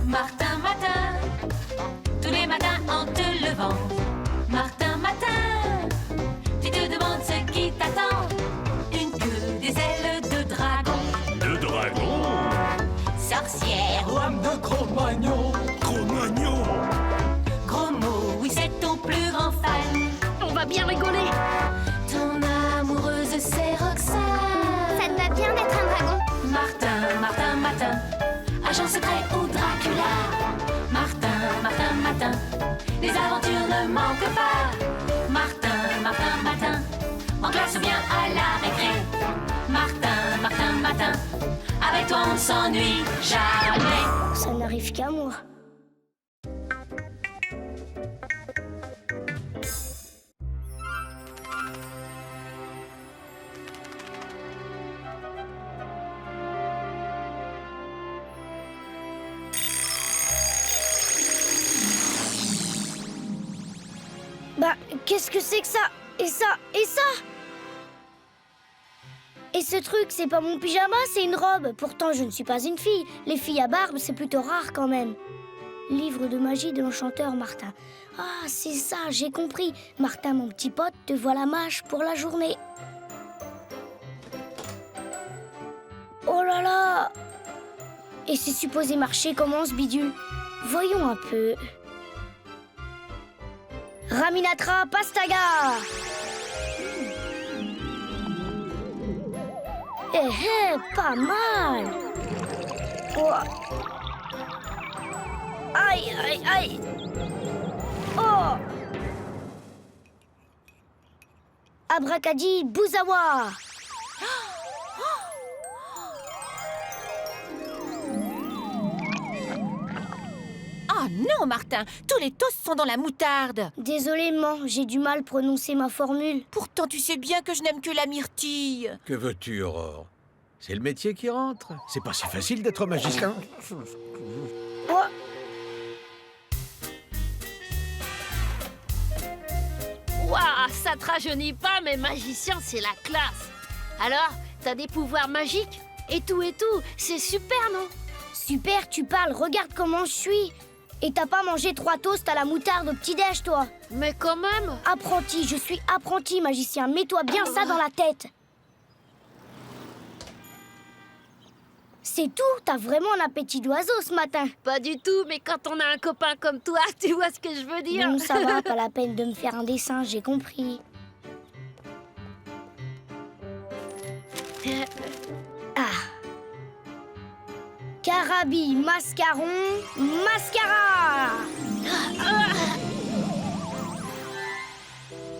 Martin, matin, tous les matins en te levant. Martin, matin, tu te demandes ce qui t'attend. Une queue, des ailes de dragon. De dragon? Sorcière, Lame de Cro-Magnon. Cro-Magnon? gros mot, oui c'est ton plus grand fan. On va bien rigoler. Ton amoureuse c'est Roxane. Ça te va bien d'être un dragon. Martin, Martin, matin, agent secret ou Dracula. Martin, Martin, matin, les aventures ne manquent pas. Martin, Martin, matin, en classe ou bien à la récré. Martin, Martin, matin, avec toi on ne s'ennuie jamais. Ça n'arrive qu'à moi. Bah, qu'est-ce que c'est que ça? Et ça? Et ça? Et ce truc, c'est pas mon pyjama, c'est une robe. Pourtant, je ne suis pas une fille. Les filles à barbe, c'est plutôt rare quand même. Livre de magie de l'enchanteur Martin. Ah, c'est ça, j'ai compris. Martin, mon petit pote, te voilà mâche pour la journée. Oh là là! Et c'est supposé marcher comment ce bidule? Voyons un peu. Raminatra Pastaga! Pas mal! Oh. Aïe, aïe, aïe! Oh! Abracadi Bouzawa! Oh non, Martin, tous les toasts sont dans la moutarde. Désolée, maman, j'ai du mal prononcer ma formule. Pourtant, tu sais bien que je n'aime que la myrtille. Que veux-tu, Aurore? C'est le métier qui rentre. C'est pas si facile d'être magicien. Oh. Waouh, ça te rajeunit pas, mais magicien, c'est la classe. Alors, t'as des pouvoirs magiques? Et tout, c'est super, non? Super, tu parles, regarde comment je suis. Et t'as pas mangé 3 toasts à la moutarde au petit-déj, toi? Mais quand même. Apprenti, je suis apprenti magicien. Mets-toi bien ça dans la tête. C'est tout? T'as vraiment un appétit d'oiseau ce matin. Pas du tout, mais quand on a un copain comme toi, tu vois ce que je veux dire? Bon, ça va, pas la peine de me faire un dessin, j'ai compris. Ah. Carabi, mascaron, mascara.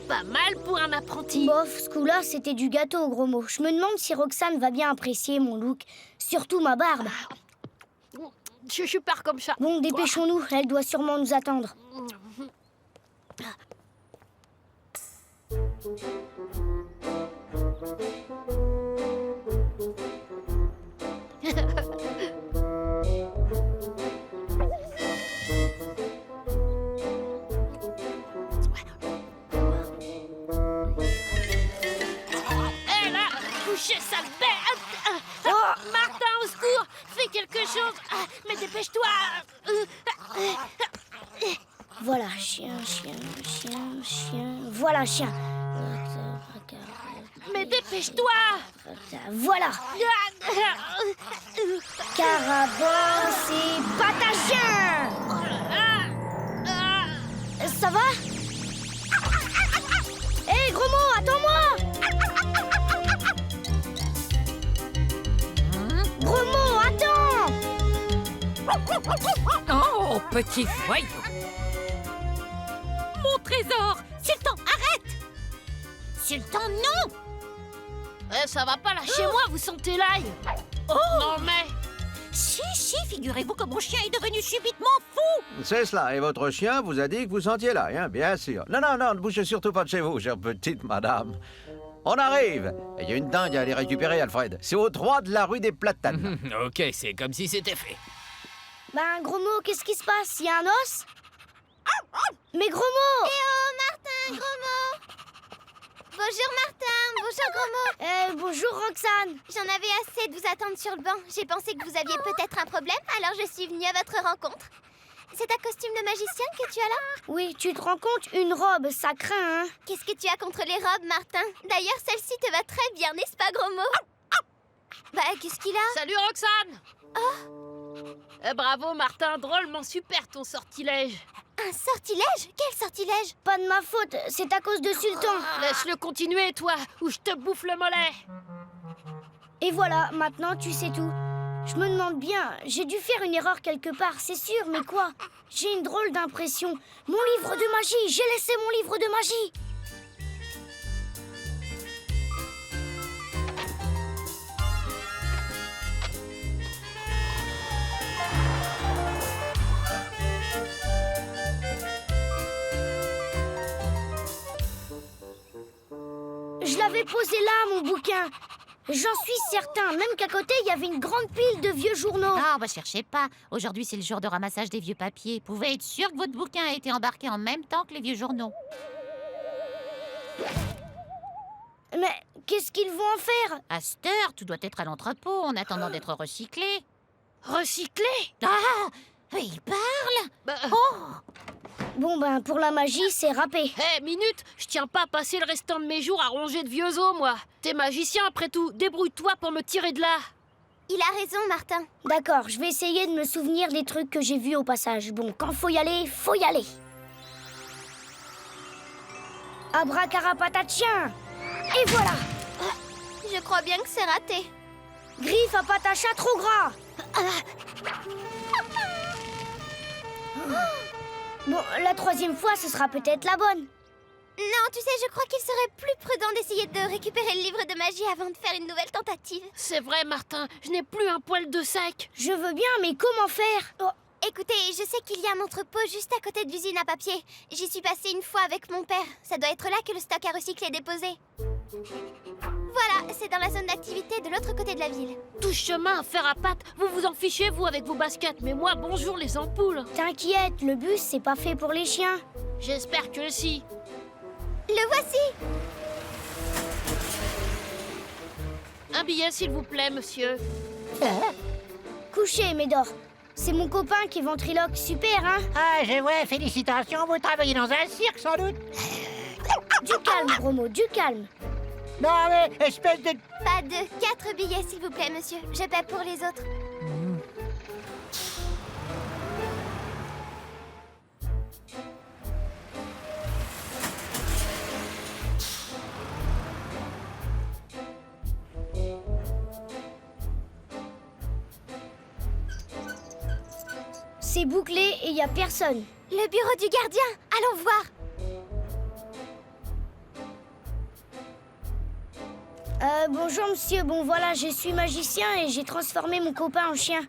Pas mal pour un apprenti. Bof, ce coup-là, c'était du gâteau, gros mot. Je me demande si Roxane va bien apprécier mon look. Surtout ma barbe. Je pars comme ça. Bon, dépêchons-nous, elle doit sûrement nous attendre. Hé là, couchez sale bête. Oh. Martin, au secours, fais quelque chose. Mais dépêche-toi. Voilà, chien. Voilà, chien. Mais dépêche-toi. Voilà. Carabosse et patachien. Ça va? Hé, gros mot, attends-moi. Gros mot, attends. Oh, petit voyou. Mon trésor. Sultan, arrête. Sultan, non. Ça va pas, lâchez-moi, vous sentez l'ail. Non mais... Si, figurez-vous que mon chien est devenu subitement fou. C'est cela. Et votre chien vous a dit que vous sentiez là, hein, bien sûr. Non, ne bougez surtout pas de chez vous, chère petite madame. On arrive. Il y a une dingue à aller récupérer, Alfred. C'est au 3 de la rue des Platanes. Ok, c'est comme si c'était fait. Ben, gros mot, qu'est-ce qui se passe? Il y a un os? Mais gros mot! Oh, Martin, gros mot! Bonjour Martin, bonjour Gros Bonjour Roxane. J'en avais assez de vous attendre sur le banc. J'ai pensé que vous aviez peut-être un problème, alors je suis venue à votre rencontre. C'est un costume de magicien que tu as là? Oui, tu te rends compte, une robe, ça craint, hein? Qu'est-ce que tu as contre les robes, Martin? D'ailleurs, celle-ci te va très bien, n'est-ce pas, Gros Mot? Bah, qu'est-ce qu'il a? Salut Roxane. Bravo Martin, drôlement super ton sortilège. Un sortilège? Quel sortilège? Pas de ma faute, c'est à cause de Sultan. Laisse-le continuer toi, ou je te bouffe le mollet. Et voilà, maintenant tu sais tout. Je me demande bien, j'ai dû faire une erreur quelque part, c'est sûr, mais quoi? J'ai une drôle d'impression. Mon livre de magie, j'ai laissé mon livre de magie. Je l'avais posé là, mon bouquin. J'en suis certain, même qu'à côté, il y avait une grande pile de vieux journaux. Ah, bah cherchez pas. Aujourd'hui, c'est le jour de ramassage des vieux papiers. Vous pouvez être sûr que votre bouquin a été embarqué en même temps que les vieux journaux. Mais qu'est-ce qu'ils vont en faire? À cette heure, tout doit être à l'entrepôt en attendant d'être recyclé. Recyclé? Ah, mais il parle. Bah, Bon ben, pour la magie, c'est râpé. hé, minute, je tiens pas à passer le restant de mes jours à ronger de vieux os, moi. T'es magicien après tout, débrouille-toi pour me tirer de là. Il a raison, Martin. D'accord, je vais essayer de me souvenir des trucs que j'ai vus au passage. Bon, quand faut y aller, faut y aller. Abracarapatatien. Et voilà. Je crois bien que c'est raté. Griffe à patacha trop gras. Bon, la troisième fois, ce sera peut-être la bonne. Non, tu sais, je crois qu'il serait plus prudent d'essayer de récupérer le livre de magie avant de faire une nouvelle tentative. C'est vrai, Martin, je n'ai plus un poil de sac. Je veux bien, mais comment faire? Oh, Écoutez, je sais qu'il y a un entrepôt juste à côté de l'usine à papier. J'y suis passée une fois avec mon père. Ça doit être là que le stock à recycler est déposé. Voilà, c'est dans la zone d'activité de l'autre côté de la ville. Tout chemin à faire à pattes, vous vous en fichez, vous, avec vos baskets. Mais moi, bonjour les ampoules. t'inquiète, le bus, c'est pas fait pour les chiens. J'espère que si. Le voici! Un billet, s'il vous plaît, monsieur. Couchez, Médor. C'est mon copain qui est ventriloque, super, hein? Ah, je vois, félicitations, vous travaillez dans un cirque sans doute. Du calme, Bromo, du calme. Non, mais espèce de... Pas de 4 billets, s'il vous plaît, monsieur. Je paie pour les autres. C'est bouclé et y a personne. Le bureau du gardien. Allons voir. Bonjour monsieur, bon voilà, je suis magicien et j'ai transformé mon copain en chien.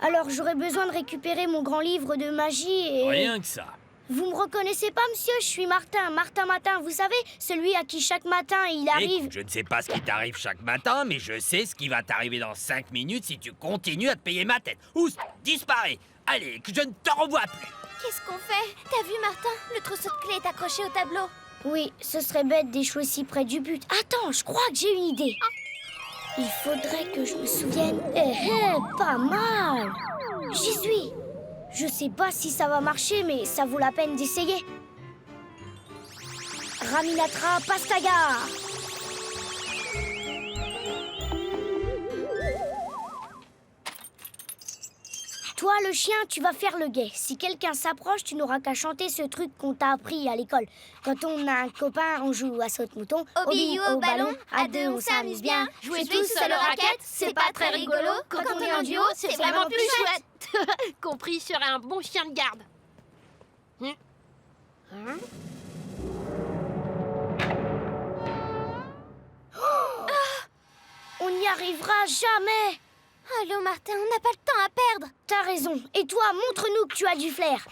Alors j'aurais besoin de récupérer mon grand livre de magie et... Rien que ça. Vous me reconnaissez pas monsieur, je suis Martin, Martin Matin, vous savez, celui à qui chaque matin il arrive... Écoute, je ne sais pas ce qui t'arrive chaque matin, mais je sais ce qui va t'arriver dans 5 minutes si tu continues à te payer ma tête. Oust, disparais. Allez, que je ne te revois plus. Qu'est-ce qu'on fait? T'as vu, Martin? Le trousseau de clés est accroché au tableau. Oui, ce serait bête d'échouer si près du but. Attends, je crois que j'ai une idée. Il faudrait que je me souvienne... pas mal. J'y suis. Je sais pas si ça va marcher, mais ça vaut la peine d'essayer. Raminatra Pastaga. Toi, le chien, tu vas faire le guet. Si quelqu'un s'approche, tu n'auras qu'à chanter ce truc qu'on t'a appris à l'école. Quand on a un copain, on joue à saute-mouton. Au billes ou au ballon, à deux on s'amuse bien. Jouer tous seul aux raquettes, c'est pas très rigolo. Quand on est en duo, c'est vraiment plus chouette. Compris, serait un bon chien de garde. On n'y arrivera jamais. Allô, Martin, on n'a pas le temps à perdre. T'as raison. Et toi, montre-nous que tu as du flair.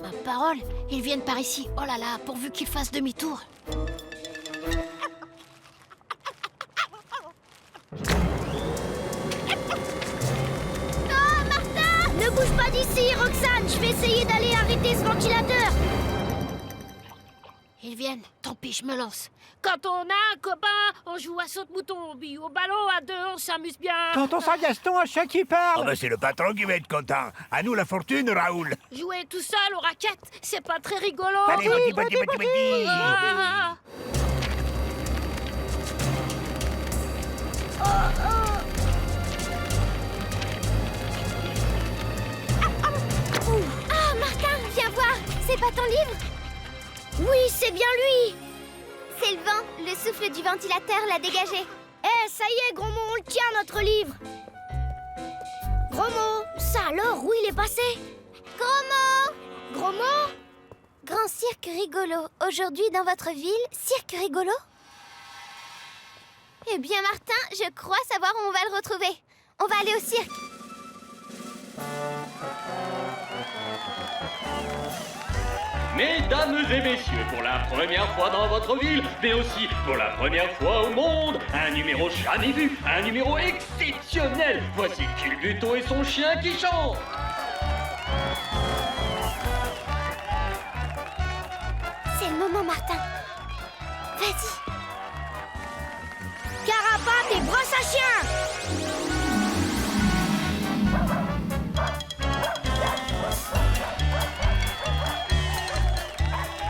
Ma parole, ils viennent par ici. Oh là là, pourvu qu'ils fassent demi-tour. Roxane, je vais essayer d'aller arrêter ce ventilateur. Ils viennent, tant pis, je me lance. Quand on a un copain, on joue à saute-mouton, puis au ballon à deux, on s'amuse bien. Quand on sent Gaston, un chien qui parle. Oh bah c'est le patron qui va être content. À nous la fortune, Raoul. Jouer tout seul aux raquettes, c'est pas très rigolo. Allez, petit. Ah. Ah, Martin, viens voir. C'est pas ton livre? Oui, c'est bien lui. C'est le vent. Le souffle du ventilateur l'a dégagé. Eh, ça y est, Gros Mot, on le tient, notre livre. Gros Mot, ça alors, où il est passé? Gros mot! Gros Mot? Grand cirque rigolo. Aujourd'hui, dans votre ville, cirque rigolo? Eh bien, Martin, je crois savoir où on va le retrouver. On va aller au cirque. Mesdames et messieurs, pour la première fois dans votre ville, mais aussi pour la première fois au monde, un numéro jamais vu, un numéro exceptionnel. Voici Culbuto et son chien qui chantent. C'est le moment, Martin. Vas-y. Carapace et brosse à chien.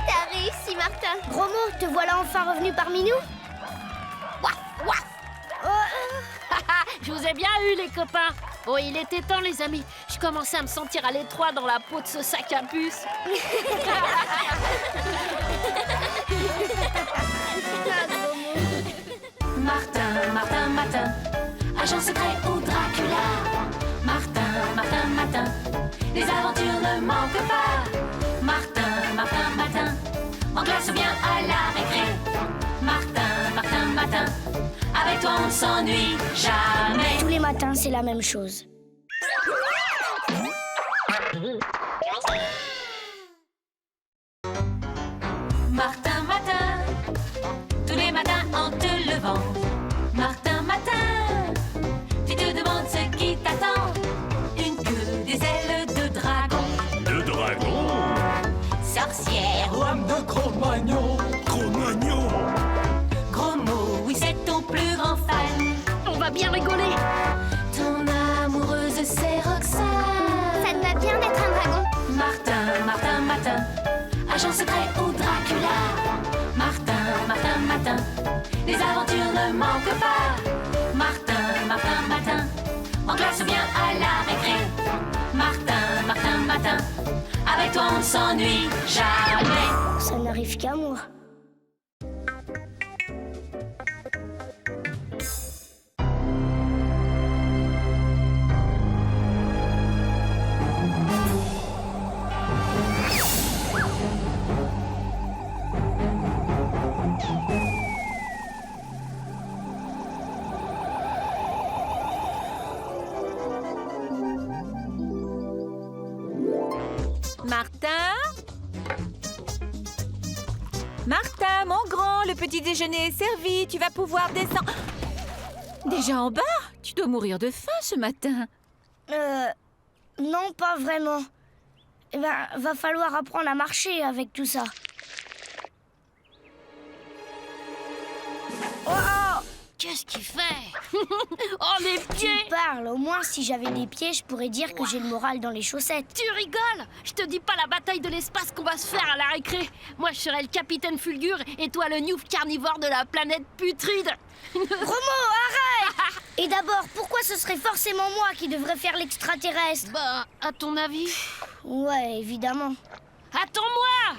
T'as réussi, Martin. Gros Mot, te voilà enfin revenu parmi nous? Je vous ai bien eu, les copains. Bon, il était temps, les amis. Je commençais à me sentir à l'étroit dans la peau de ce sac à puce. Martin, agent secret ou Dracula. Martin, les aventures ne manquent pas. Martin, en classe ou bien à la récré. Martin, avec toi on ne s'ennuie jamais. Tous les matins, c'est la même chose. Martin, tous les matins en te levant. Martin, tu te demandes ce qui t'attend. Une queue, des ailes de dragon. De dragon. Sorcière, Lame de Cro-Magnon. Cro-Magnon. gros mot, oui c'est ton plus grand fan. On va bien rigoler. Ton amoureuse c'est Roxane. Ça te va bien d'être un dragon? Martin, agent secret ou Dracula. Martin, les aventures ne manquent pas. Martin, en classe ou bien à la récré. Martin, avec toi on ne s'ennuie jamais. Ça n'arrive qu'à moi. Martin, mon grand, le petit déjeuner est servi. Tu vas pouvoir descendre. Déjà en bas? Tu dois mourir de faim ce matin. Non, pas vraiment. Eh ben, va falloir apprendre à marcher avec tout ça. Oh! Qu'est-ce qu'il fait? Oh, les Tu pieds! parles. Au moins, si j'avais des pieds, je pourrais dire que j'ai le moral dans les chaussettes. Tu rigoles? Je te dis pas la bataille de l'espace qu'on va se faire à la récré. Moi, je serai le capitaine Fulgur et toi le Newf carnivore de la planète putride. Romo, arrête! Et d'abord, pourquoi ce serait forcément moi qui devrais faire l'extraterrestre? Bah, à ton avis? Ouais, évidemment. Attends-moi!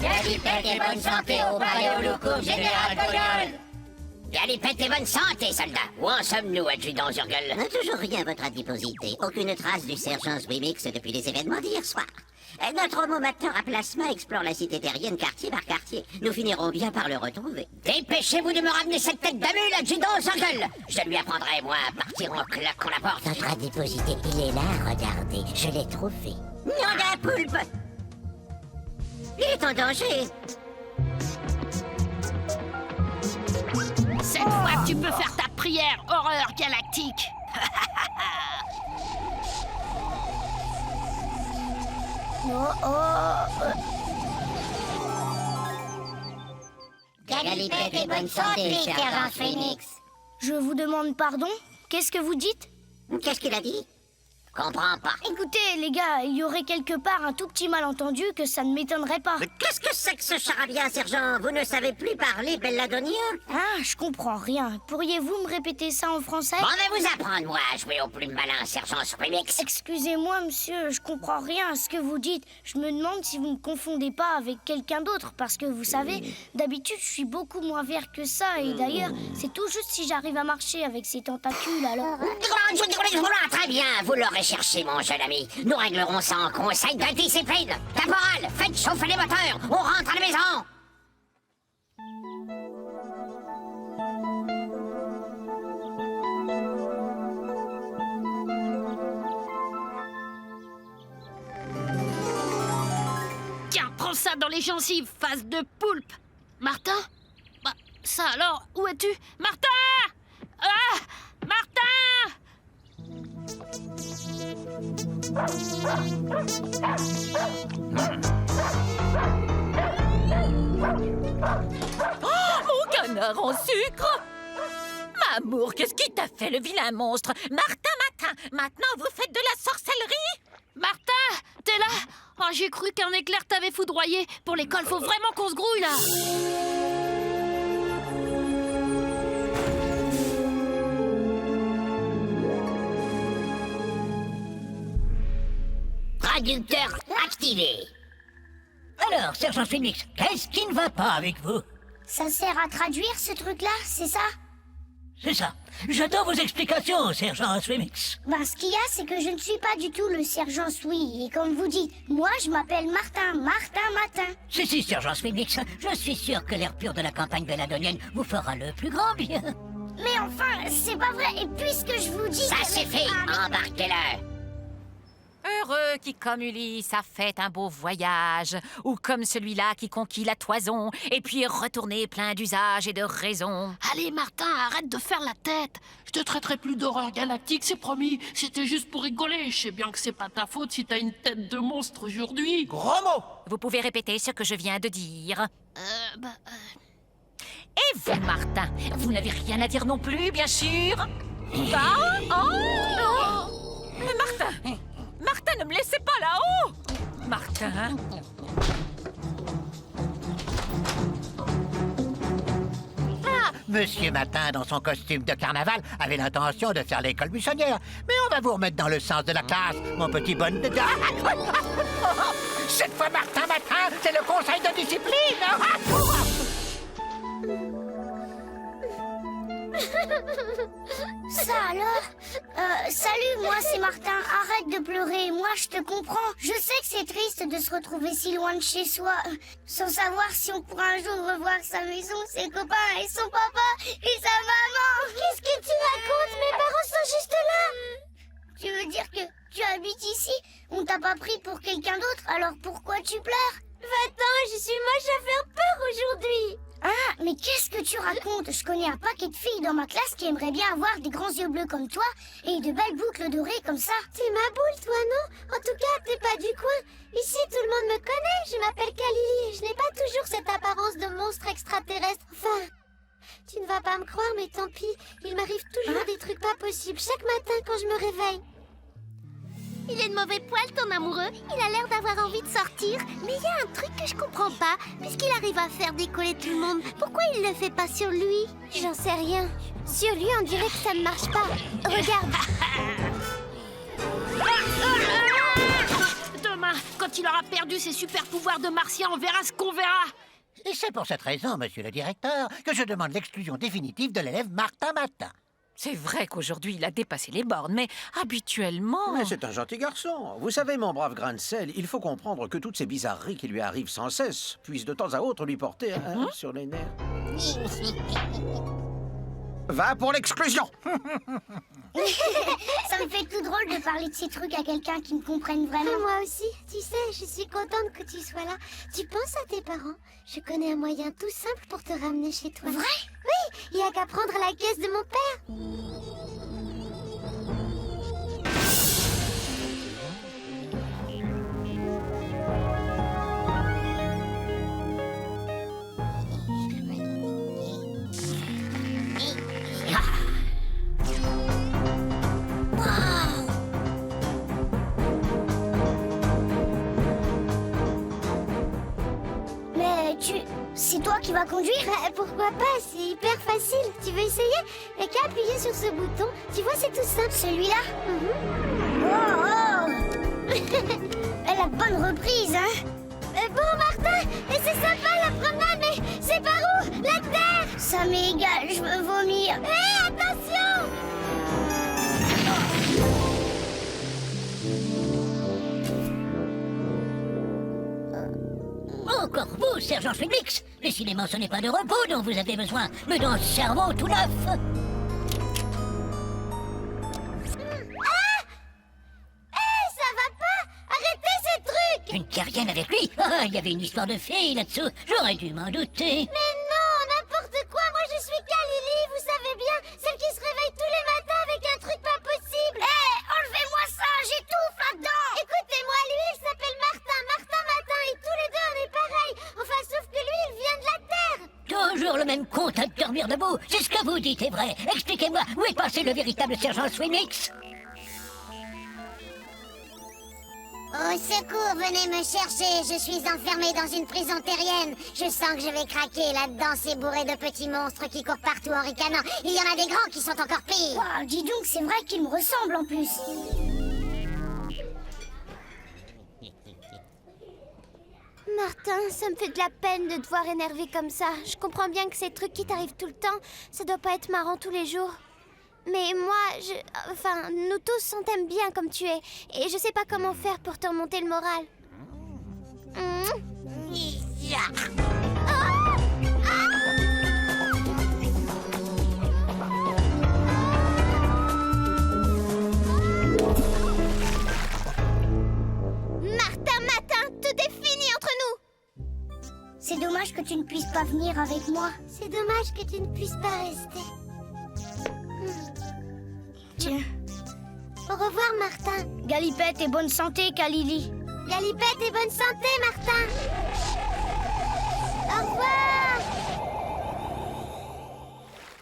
Galipette et bonne santé au Paléoluco Général Gogol. Galipette et bonne santé, soldats. Où en sommes-nous, adjudant Zurgle? Toujours rien, votre adiposité. Aucune trace du sergent Zwimix depuis les événements d'hier soir. Notre homomateur à plasma explore la cité terrienne quartier par quartier. Nous finirons bien par le retrouver. Dépêchez-vous de me ramener cette tête d'amule, adjudant Zurgle. Je lui apprendrai, moi, à partir en claquant la porte. Votre adiposité, il est là, regardez. Je l'ai trouvé. Nom d'un poulpe! Il est en danger. Tu peux faire ta prière, horreur galactique. Galipette et bonne santé, sergent Phoenix. Je vous demande pardon? Qu'est-ce que vous dites? Qu'est-ce qu'il a dit? Comprends pas. Écoutez, les gars, il y aurait quelque part un tout petit malentendu que ça ne m'étonnerait pas. Mais qu'est-ce que c'est que ce charabia, sergent? Vous ne savez plus parler, Belladonnia? Ah, je comprends rien. Pourriez-vous me répéter ça en français? On va vous apprendre, moi, à jouer au plus malin, sergent Remix. Excusez-moi, monsieur, je comprends rien à ce que vous dites. Je me demande si vous ne confondez pas avec quelqu'un d'autre, parce que vous savez, d'habitude, je suis beaucoup moins vert que ça, et d'ailleurs, c'est tout juste si j'arrive à marcher avec ces tentacules, alors... Très bien, vous l'aurez cherché, mon jeune ami. Nous réglerons ça en conseil de discipline. Caporal, faites chauffer les moteurs. On rentre à la maison. Tiens, prends ça dans les gencives, face de poulpe. Martin? Bah, ça alors, où es-tu? Martin! Ah! Martin! Oh, mon canard en sucre! Mamour, qu'est-ce qui t'a fait, le vilain monstre? Martin, maintenant vous faites de la sorcellerie? Martin, t'es là? Oh, j'ai cru qu'un éclair t'avait foudroyé. Pour l'école, faut vraiment qu'on se grouille, là. Traducteur activé. Alors, sergent Phoenix, qu'est-ce qui ne va pas avec vous? Ça sert à traduire, ce truc-là, c'est ça? C'est ça. J'attends vos explications, sergent Phoenix. Ben, ce qu'il y a, c'est que je ne suis pas du tout le sergent Sui. Et comme vous dites, moi, je m'appelle Martin Matin. Si, sergent Phoenix, je suis sûr que l'air pur de la campagne belladonienne vous fera le plus grand bien. Mais enfin, c'est pas vrai. Et puisque je vous dis... Ça suffit, embarquez-le. Heureux qui, comme Ulysse, a fait un beau voyage, ou comme celui-là qui conquit la toison, et puis est retourné plein d'usage et de raison. Allez, Martin, arrête de faire la tête. Je te traiterai plus d'horreur galactique, c'est promis. C'était juste pour rigoler. Je sais bien que c'est pas ta faute si t'as une tête de monstre aujourd'hui. Gros mot! Vous pouvez répéter ce que je viens de dire. Et vous, Martin, vous n'avez rien à dire non plus, bien sûr? Mais Martin, ne me laissez pas là-haut! Martin... Monsieur Matin, dans son costume de carnaval, avait l'intention de faire l'école buissonnière. Mais on va vous remettre dans le sens de la classe, mon petit bonne de... Cette fois, Martin, c'est le conseil de discipline. Ça alors? Salut, moi c'est Martin. Arrête de pleurer, moi je te comprends. Je sais que c'est triste de se retrouver si loin de chez soi, sans savoir si on pourra un jour revoir sa maison, ses copains et son papa et sa maman. Qu'est-ce que tu racontes? Mes parents sont juste là. Tu veux dire que tu habites ici? On t'a pas pris pour quelqu'un d'autre, alors pourquoi tu pleures? Va-t'en, je suis moche à faire peur aujourd'hui. Ah, mais qu'est-ce que tu racontes? Je connais un paquet de filles dans ma classe qui aimeraient bien avoir des grands yeux bleus comme toi et de belles boucles dorées comme ça. T'es ma boule, toi, non? En tout cas, t'es pas du coin. Ici, tout le monde me connaît. Je m'appelle Kalili et je n'ai pas toujours cette apparence de monstre extraterrestre. Enfin, tu ne vas pas me croire, mais tant pis. Il m'arrive toujours des trucs pas possibles chaque matin quand je me réveille. Il est de mauvais poil, ton amoureux. Il a l'air d'avoir envie de sortir. Mais il y a un truc que je comprends pas. Puisqu'il arrive à faire décoller tout le monde, pourquoi il le fait pas sur lui? J'en sais rien. Sur lui, on dirait que ça ne marche pas. Regarde. Demain, quand il aura perdu ses super pouvoirs de martien, on verra ce qu'on verra. Et c'est pour cette raison, monsieur le directeur, que je demande l'exclusion définitive de l'élève Martin Matin. C'est vrai qu'aujourd'hui, il a dépassé les bornes, mais habituellement... Mais c'est un gentil garçon. Vous savez, mon brave grain de sel, il faut comprendre que toutes ces bizarreries qui lui arrivent sans cesse puissent de temps à autre lui porter sur les nerfs. Va pour l'exclusion. Ça me fait tout drôle de parler de ces trucs à quelqu'un qui me comprenne vraiment. Moi aussi. Tu sais, je suis contente que tu sois là. Tu penses à tes parents? Je connais un moyen tout simple pour te ramener chez toi. Vrai? Oui, Il y a qu'à prendre la caisse de mon père. C'est toi qui vas conduire? Pourquoi pas, c'est hyper facile. Tu veux essayer? Y'a qu'à appuyer sur ce bouton. Tu vois, c'est tout simple. Celui-là? Elle a de bonnes reprises, hein? Bon, Martin, et c'est sympa la promenade, mais c'est par où? La terre? Ça m'est égal, je veux vomir. Hé, attention! Encore vous, sergent Schwimblix. Décidément, ce n'est pas de repos dont vous avez besoin, mais d'un cerveau tout neuf. Ça va pas! Arrêtez ces trucs! Une terrienne avec lui? Ah, il y avait une histoire de fille là-dessous. J'aurais dû m'en douter. Mais non, n'importe quoi. Moi, je suis Kalili, vous savez bien. Celle qui se réveille tous les matins avec un truc pas possible. Hé, enlevez-moi ça, j'étouffe là-dedans! Écoutez-moi, lui, il s'appelle Martin. Martin Matin, et tous les deux, on est pareils. Enfin, sauf que lui, il vient de la Terre. Toujours le même compte à dormir debout. C'est ce que vous dites est vrai. Expliquez-moi, où est passé le véritable sergent Schwimblix? Au secours, venez me chercher. Je suis enfermée dans une prison terrienne. Je sens que je vais craquer là-dedans. C'est bourré de petits monstres qui courent partout en ricanant. Il y en a des grands qui sont encore pires. Wow, dis donc, c'est vrai qu'il me ressemble en plus. Martin, ça me fait de la peine de te voir énervé comme ça. Je comprends bien que ces trucs qui t'arrivent tout le temps, ça doit pas être marrant tous les jours. Mais moi, enfin, nous tous, on t'aime bien comme tu es. Et je sais pas comment faire pour te remonter le moral. Martin Matin, tout est fini entre nous. C'est dommage que tu ne puisses pas venir avec moi. C'est dommage que tu ne puisses pas rester. Tiens. Au revoir, Martin. Galipette et bonne santé, Kalili. Galipette et bonne santé, Martin. Au revoir.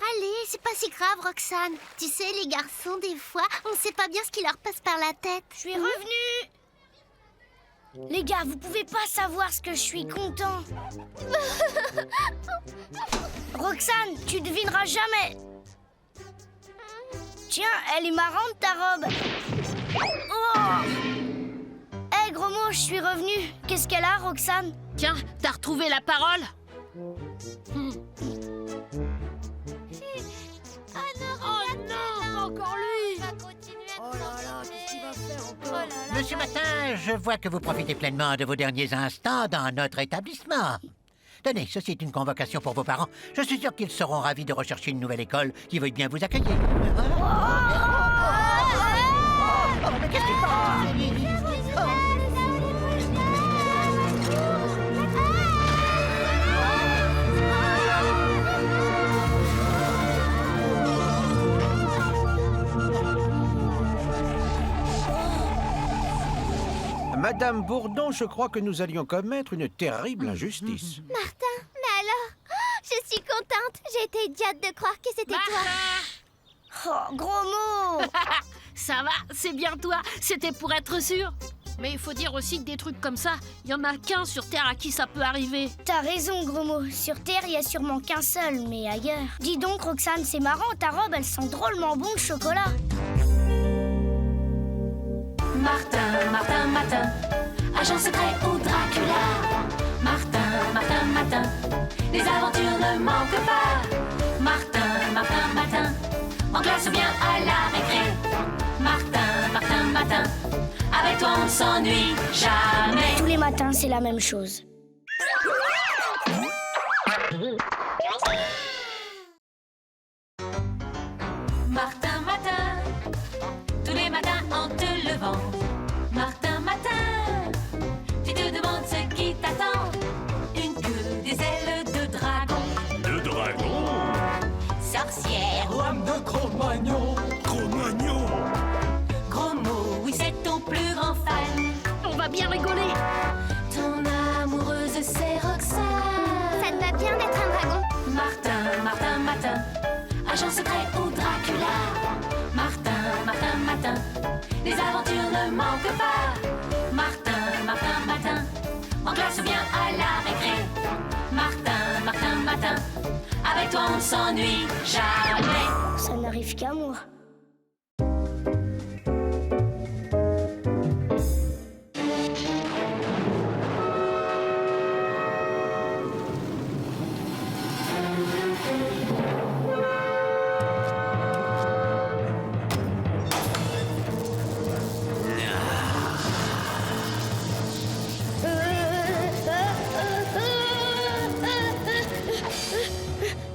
Allez, c'est pas si grave, Roxane. Tu sais, les garçons, des fois, on sait pas bien ce qui leur passe par la tête. Je suis revenue. Les gars, vous pouvez pas savoir ce que je suis content. Roxane, tu devineras jamais. Tiens, elle est marrante ta robe. Oh! Hé, gros mot, je suis revenue. Qu'est-ce qu'elle a, Roxane? Tiens, t'as retrouvé la parole? Oh non, encore lui! Oh là là, qu'est-ce qu'il va faire encore? Monsieur Matin, je vois que vous profitez pleinement de vos derniers instants dans notre établissement. Tenez, ceci est une convocation pour vos parents. Je suis sûr qu'ils seront ravis de rechercher une nouvelle école qui veuille bien vous accueillir. Mais qu'est-ce qui se passe? Madame Bourdon, je crois que nous allions commettre une terrible injustice. Martin, mais alors? Je suis contente. J'ai été idiote de croire que c'était toi. Oh, gros mot. Ça va, c'est bien toi. C'était pour être sûr. Mais il faut dire aussi que des trucs comme ça, il y en a qu'un sur Terre à qui ça peut arriver. T'as raison, gros mot. Sur Terre, il y a sûrement qu'un seul, mais ailleurs. Dis donc, Roxane, c'est marrant, ta robe, elle sent drôlement bon le chocolat. Martin, Martin, Matin, agent secret ou Dracula. Martin, Martin, Matin, les aventures ne manquent pas. Martin, Martin, Matin, en classe ou bien à la récré. Martin, Martin, Matin, avec toi on ne s'ennuie jamais. Tous les matins, c'est la même chose. Martin Matin, tous les matins en te levant. Martin Matin, tu te demandes ce qui t'attend. Une queue, des ailes de dragon. De dragon? le Cro-Magnon. Cro-Magnon. Gros mot, oui, c'est ton plus grand fan. On va bien rigoler. Ton amoureuse, c'est Roxane. Ça te va bien d'être un dragon. Martin, Martin, Matin, agent secret ou Dracula. Martin, Martin, Matin, les aventures ne manquent pas. Martin, Martin, Matin, en classe ou bien à la récré. Martin, Martin, Matin, avec toi on ne s'ennuie jamais. Ça n'arrive qu'à moi.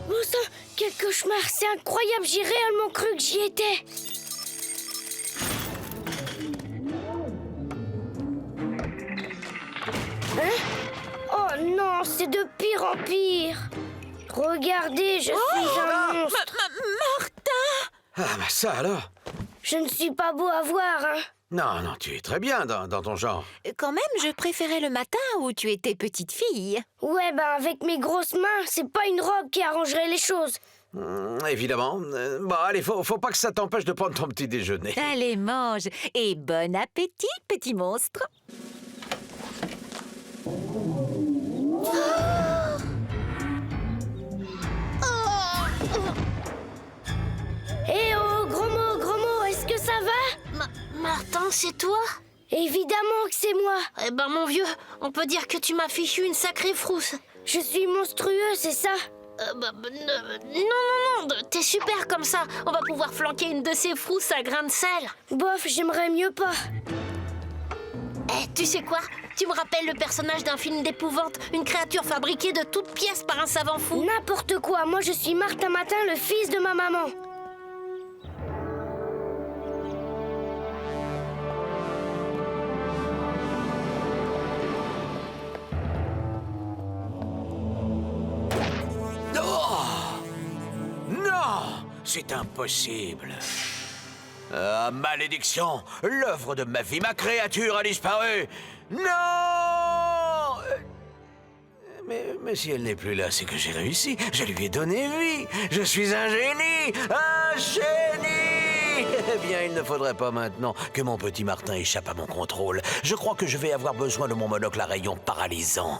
Bon sang, quel cauchemar, c'est incroyable, j'ai réellement cru que j'y étais. Hein? Oh non, c'est de pire en pire. Regardez, je suis un monstre. Ah, bah ça alors. Je ne suis pas beau à voir, hein. Non, non, tu es très bien dans ton genre. Quand même, je préférais le matin où tu étais petite fille. Ouais, ben avec mes grosses mains, c'est pas une robe qui arrangerait les choses. Évidemment. Bon, allez, faut pas que ça t'empêche de prendre ton petit déjeuner. Allez, mange. Et bon appétit, petit monstre. Eh oh, gros mot, est-ce que ça va? Martin, c'est toi? Évidemment que c'est moi. Eh ben, mon vieux, on peut dire que tu m'as fichu une sacrée frousse. Je suis monstrueux, c'est ça? Non, t'es super comme ça. On va pouvoir flanquer une de ces frousses à grains de sel. Bof, j'aimerais mieux pas. Eh, tu sais quoi? Tu me rappelles le personnage d'un film d'épouvante, une créature fabriquée de toutes pièces par un savant fou. N'importe quoi, moi je suis Martin Matin, le fils de ma maman. Non, c'est impossible. Ah, malédiction! L'œuvre de ma vie, ma créature a disparu! Non! Mais si elle n'est plus là, c'est que j'ai réussi. Je lui ai donné vie. Je suis un génie! Un génie! Eh bien, il ne faudrait pas maintenant que mon petit Martin échappe à mon contrôle. Je crois que je vais avoir besoin de mon monocle à rayons paralysants.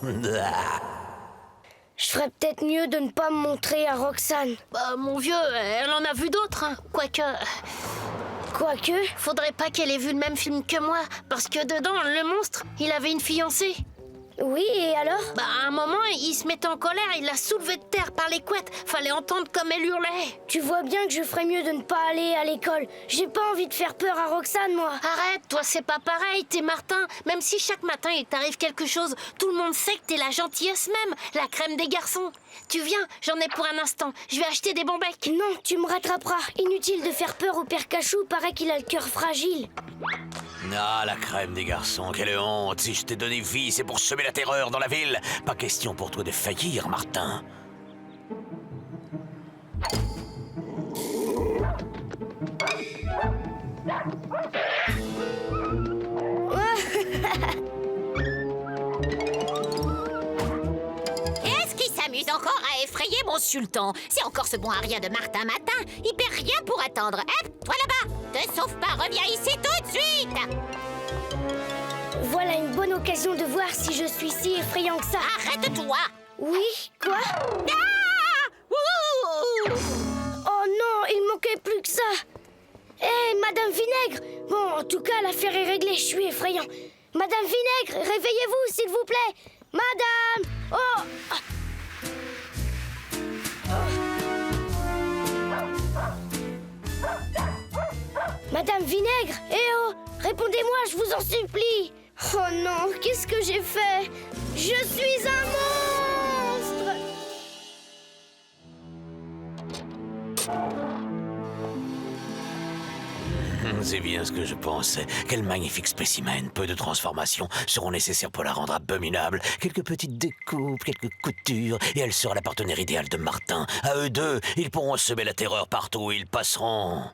Je ferais peut-être mieux de ne pas me montrer à Roxane. Bah, mon vieux, elle en a vu d'autres, hein. Quoique... Faudrait pas qu'elle ait vu le même film que moi, parce que dedans, le monstre, il avait une fiancée. Oui, et alors? Bah, à un moment, il se mettait en colère, il l'a soulevée de terre par les couettes. Fallait entendre comme elle hurlait. Tu vois bien que je ferais mieux de ne pas aller à l'école. J'ai pas envie de faire peur à Roxane, moi. Arrête, toi, c'est pas pareil, t'es Martin. Même si chaque matin, il t'arrive quelque chose, tout le monde sait que t'es la gentillesse même, la crème des garçons. Tu viens, j'en ai pour un instant. Je vais acheter des bonbecs. Non, tu me rattraperas. Inutile de faire peur au père Cachou, paraît qu'il a le cœur fragile. Ah, la crème des garçons, quelle honte! Si je t'ai donné vie, c'est pour semer la terreur dans la ville. Pas question pour toi de faillir, Martin. Est-ce qu'il s'amuse encore à effrayer mon sultan? C'est encore ce bon à rien de Martin Matin. Il perd rien pour attendre. Hep, toi là-bas! Te sauve pas, reviens ici tout de suite! Voilà une bonne occasion de voir si je suis si effrayant que ça. Arrête-toi! Oui, quoi? Ah! Ouh! Oh non, il manquait plus que ça. Hé, Madame Vinaigre! Bon, en tout cas, l'affaire est réglée, je suis effrayant. Madame Vinaigre, réveillez-vous, s'il vous plaît. Madame! Oh! Madame Vinaigre, eh oh! Répondez-moi, je vous en supplie! Oh non, qu'est-ce que j'ai fait? Je suis un monstre! C'est bien ce que je pensais. Quel magnifique spécimen. Peu de transformations seront nécessaires pour la rendre abominable. Quelques petites découpes, quelques coutures, et elle sera la partenaire idéale de Martin. À eux deux, ils pourront semer la terreur partout où ils passeront.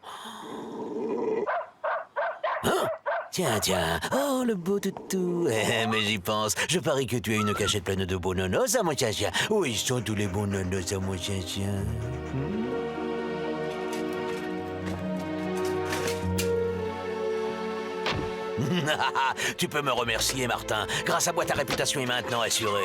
Hein? Tiens, tiens. Oh, le beau toutou. Mais j'y pense. Je parie que tu as une cachette pleine de beaux nonos à mon chien. Où ils sont tous les beaux nonos à mon chien? Tu peux me remercier, Martin. Grâce à moi, ta réputation est maintenant assurée.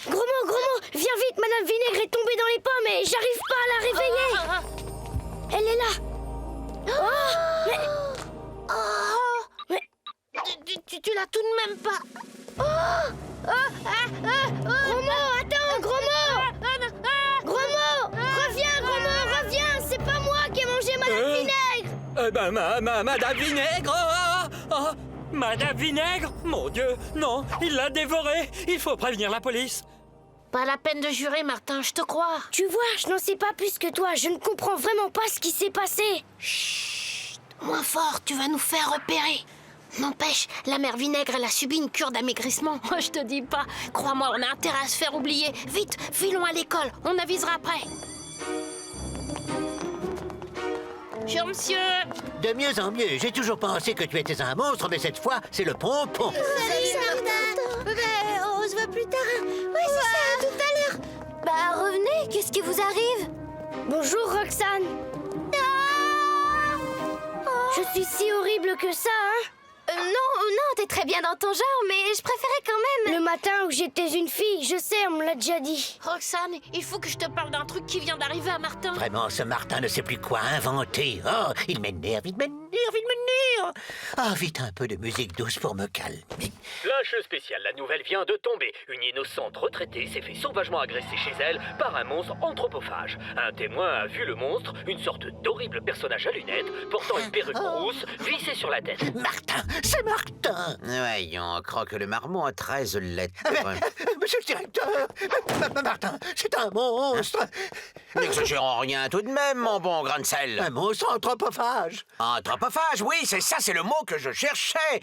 Gros mot, viens vite, Madame Vinaigre est tombée dans les pommes et j'arrive pas à la réveiller. Elle est là. Oh, mais... Tu l'as tout de même pas. Gros mot, attends, gros mot. Reviens, c'est pas moi qui ai mangé Madame Vinaigre. Madame Vinaigre. Madame Vinaigre. Mon Dieu, non, il l'a dévoré. Il faut prévenir la police. Pas la peine de jurer, Martin, je te crois. Tu vois, je n'en sais pas plus que toi. Je ne comprends vraiment pas ce qui s'est passé. Chut, moins fort, tu vas nous faire repérer. N'empêche, la mère Vinaigre, elle a subi une cure d'amaigrissement. Moi, je te dis pas. Crois-moi, on a intérêt à se faire oublier. Vite, filons à l'école, on avisera après. Bonjour, monsieur. De mieux en mieux. J'ai toujours pensé que tu étais un monstre, mais cette fois, c'est le pompon. Salut, Martin. On se voit plus tard. Oui, c'est ça, tout à l'heure. Bah, revenez, qu'est-ce qui vous arrive? Bonjour, Roxane. Je suis si horrible que ça, hein? Non, t'es très bien dans ton genre, mais je préférais quand même... Le matin où j'étais une fille, je sais, on me l'a déjà dit. Roxane, il faut que je te parle d'un truc qui vient d'arriver à Martin. Vraiment, ce Martin ne sait plus quoi inventer. Oh, il m'énerve. Ah, vite un peu de musique douce pour me calmer. Flash spécial, la nouvelle vient de tomber. Une innocente retraitée s'est fait sauvagement agresser chez elle par un monstre anthropophage. Un témoin a vu le monstre, une sorte d'horrible personnage à lunettes, portant une perruque rousse, vissée sur la tête. Martin, c'est Martin. Voyons, Croque le marmot a 13 lettres. Monsieur le directeur, Martin, c'est un monstre. N'exagérons rien tout de même, mon bon grain de sel. Un monstre anthropophage. Anthropophage, oui, c'est ça, c'est le mot que je cherchais.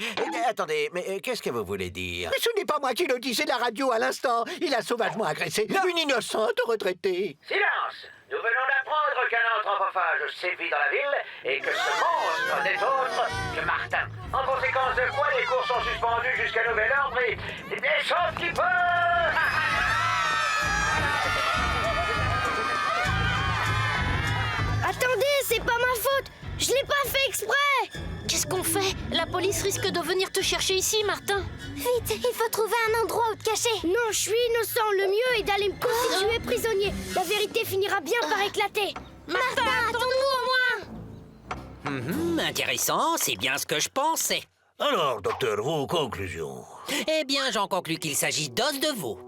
Attendez, mais qu'est-ce que vous voulez dire? Mais ce n'est pas moi qui le disais, la radio à l'instant. Il a sauvagement agressé une innocente retraitée. Silence! Nous venons d'apprendre qu'un anthropophage sévit dans la ville et que ce monstre n'est autre que Martin. En conséquence de quoi, les cours sont suspendus jusqu'à nouvel ordre et sauf qui peut... Attendez, c'est pas ma faute. Je l'ai pas fait exprès. Qu'est-ce qu'on fait? La police risque de venir te chercher ici, Martin. Vite, il faut trouver un endroit où te cacher. Non, je suis innocent. Le mieux est d'aller me constituer prisonnier. La vérité finira bien par éclater. Martin, attends-nous au moins. Intéressant, c'est bien ce que je pensais. Alors, docteur, vos conclusions? Eh bien, j'en conclus qu'il s'agit d'os de veau.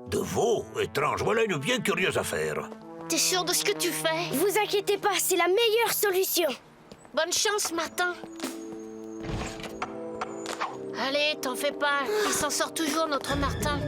De veau? Étrange, voilà une bien curieuse affaire. T'es sûr de ce que tu fais? Vous inquiétez pas, c'est la meilleure solution. Bonne chance, Martin. Allez, t'en fais pas. Il s'en sort toujours, notre Martin.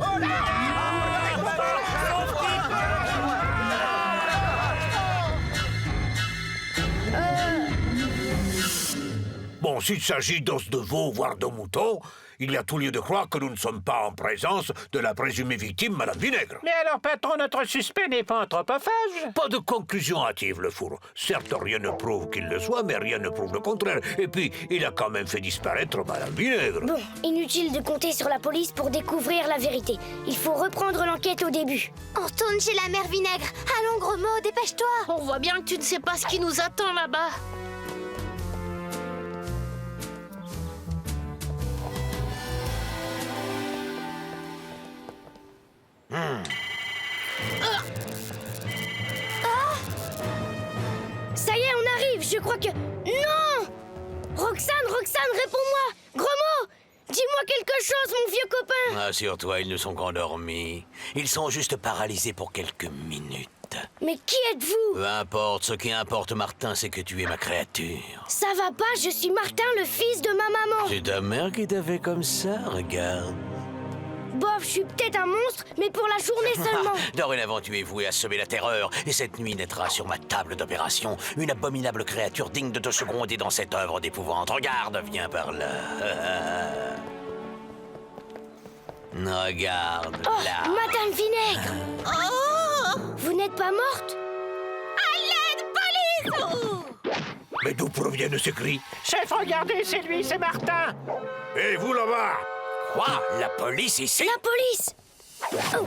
Bon, s'il s'agit d'os de veau, voire de mouton, il y a tout lieu de croire que nous ne sommes pas en présence de la présumée victime, Madame Vinaigre. Mais alors, patron, notre suspect n'est pas anthropophage? Pas de conclusion hâtive, le four. Certes, rien ne prouve qu'il le soit, mais rien ne prouve le contraire. Et puis, il a quand même fait disparaître Madame Vinaigre. Bon, inutile de compter sur la police pour découvrir la vérité. Il faut reprendre l'enquête au début. On retourne chez la mère Vinaigre. Allons, gros mot, dépêche-toi. On voit bien que tu ne sais pas ce qui nous attend là-bas. Ça y est, on arrive, je crois que... Non! Roxane, réponds-moi! Gros mot! Dis-moi quelque chose, mon vieux copain! Assure-toi, ils ne sont qu'endormis. Ils sont juste paralysés pour quelques minutes. Mais qui êtes-vous? Peu importe, ce qui importe, Martin, c'est que tu es ma créature. Ça va pas, je suis Martin, le fils de ma maman. C'est ta mère qui t'a fait comme ça, regarde. Bof, je suis peut-être un monstre, mais pour la journée seulement. Dorénavant, tu es voué à semer la terreur, et cette nuit naîtra sur ma table d'opération une abominable créature digne de te seconder dans cette œuvre d'épouvante. Regarde, viens par là. Regarde Oh, là. Madame Vinaigre! Oh! Vous n'êtes pas morte? À l'aide, police! Oh! Mais d'où proviennent ces cris? Chef, regardez, c'est lui, c'est Martin. Et vous là-bas? Quoi? La police ici? La police! Oh.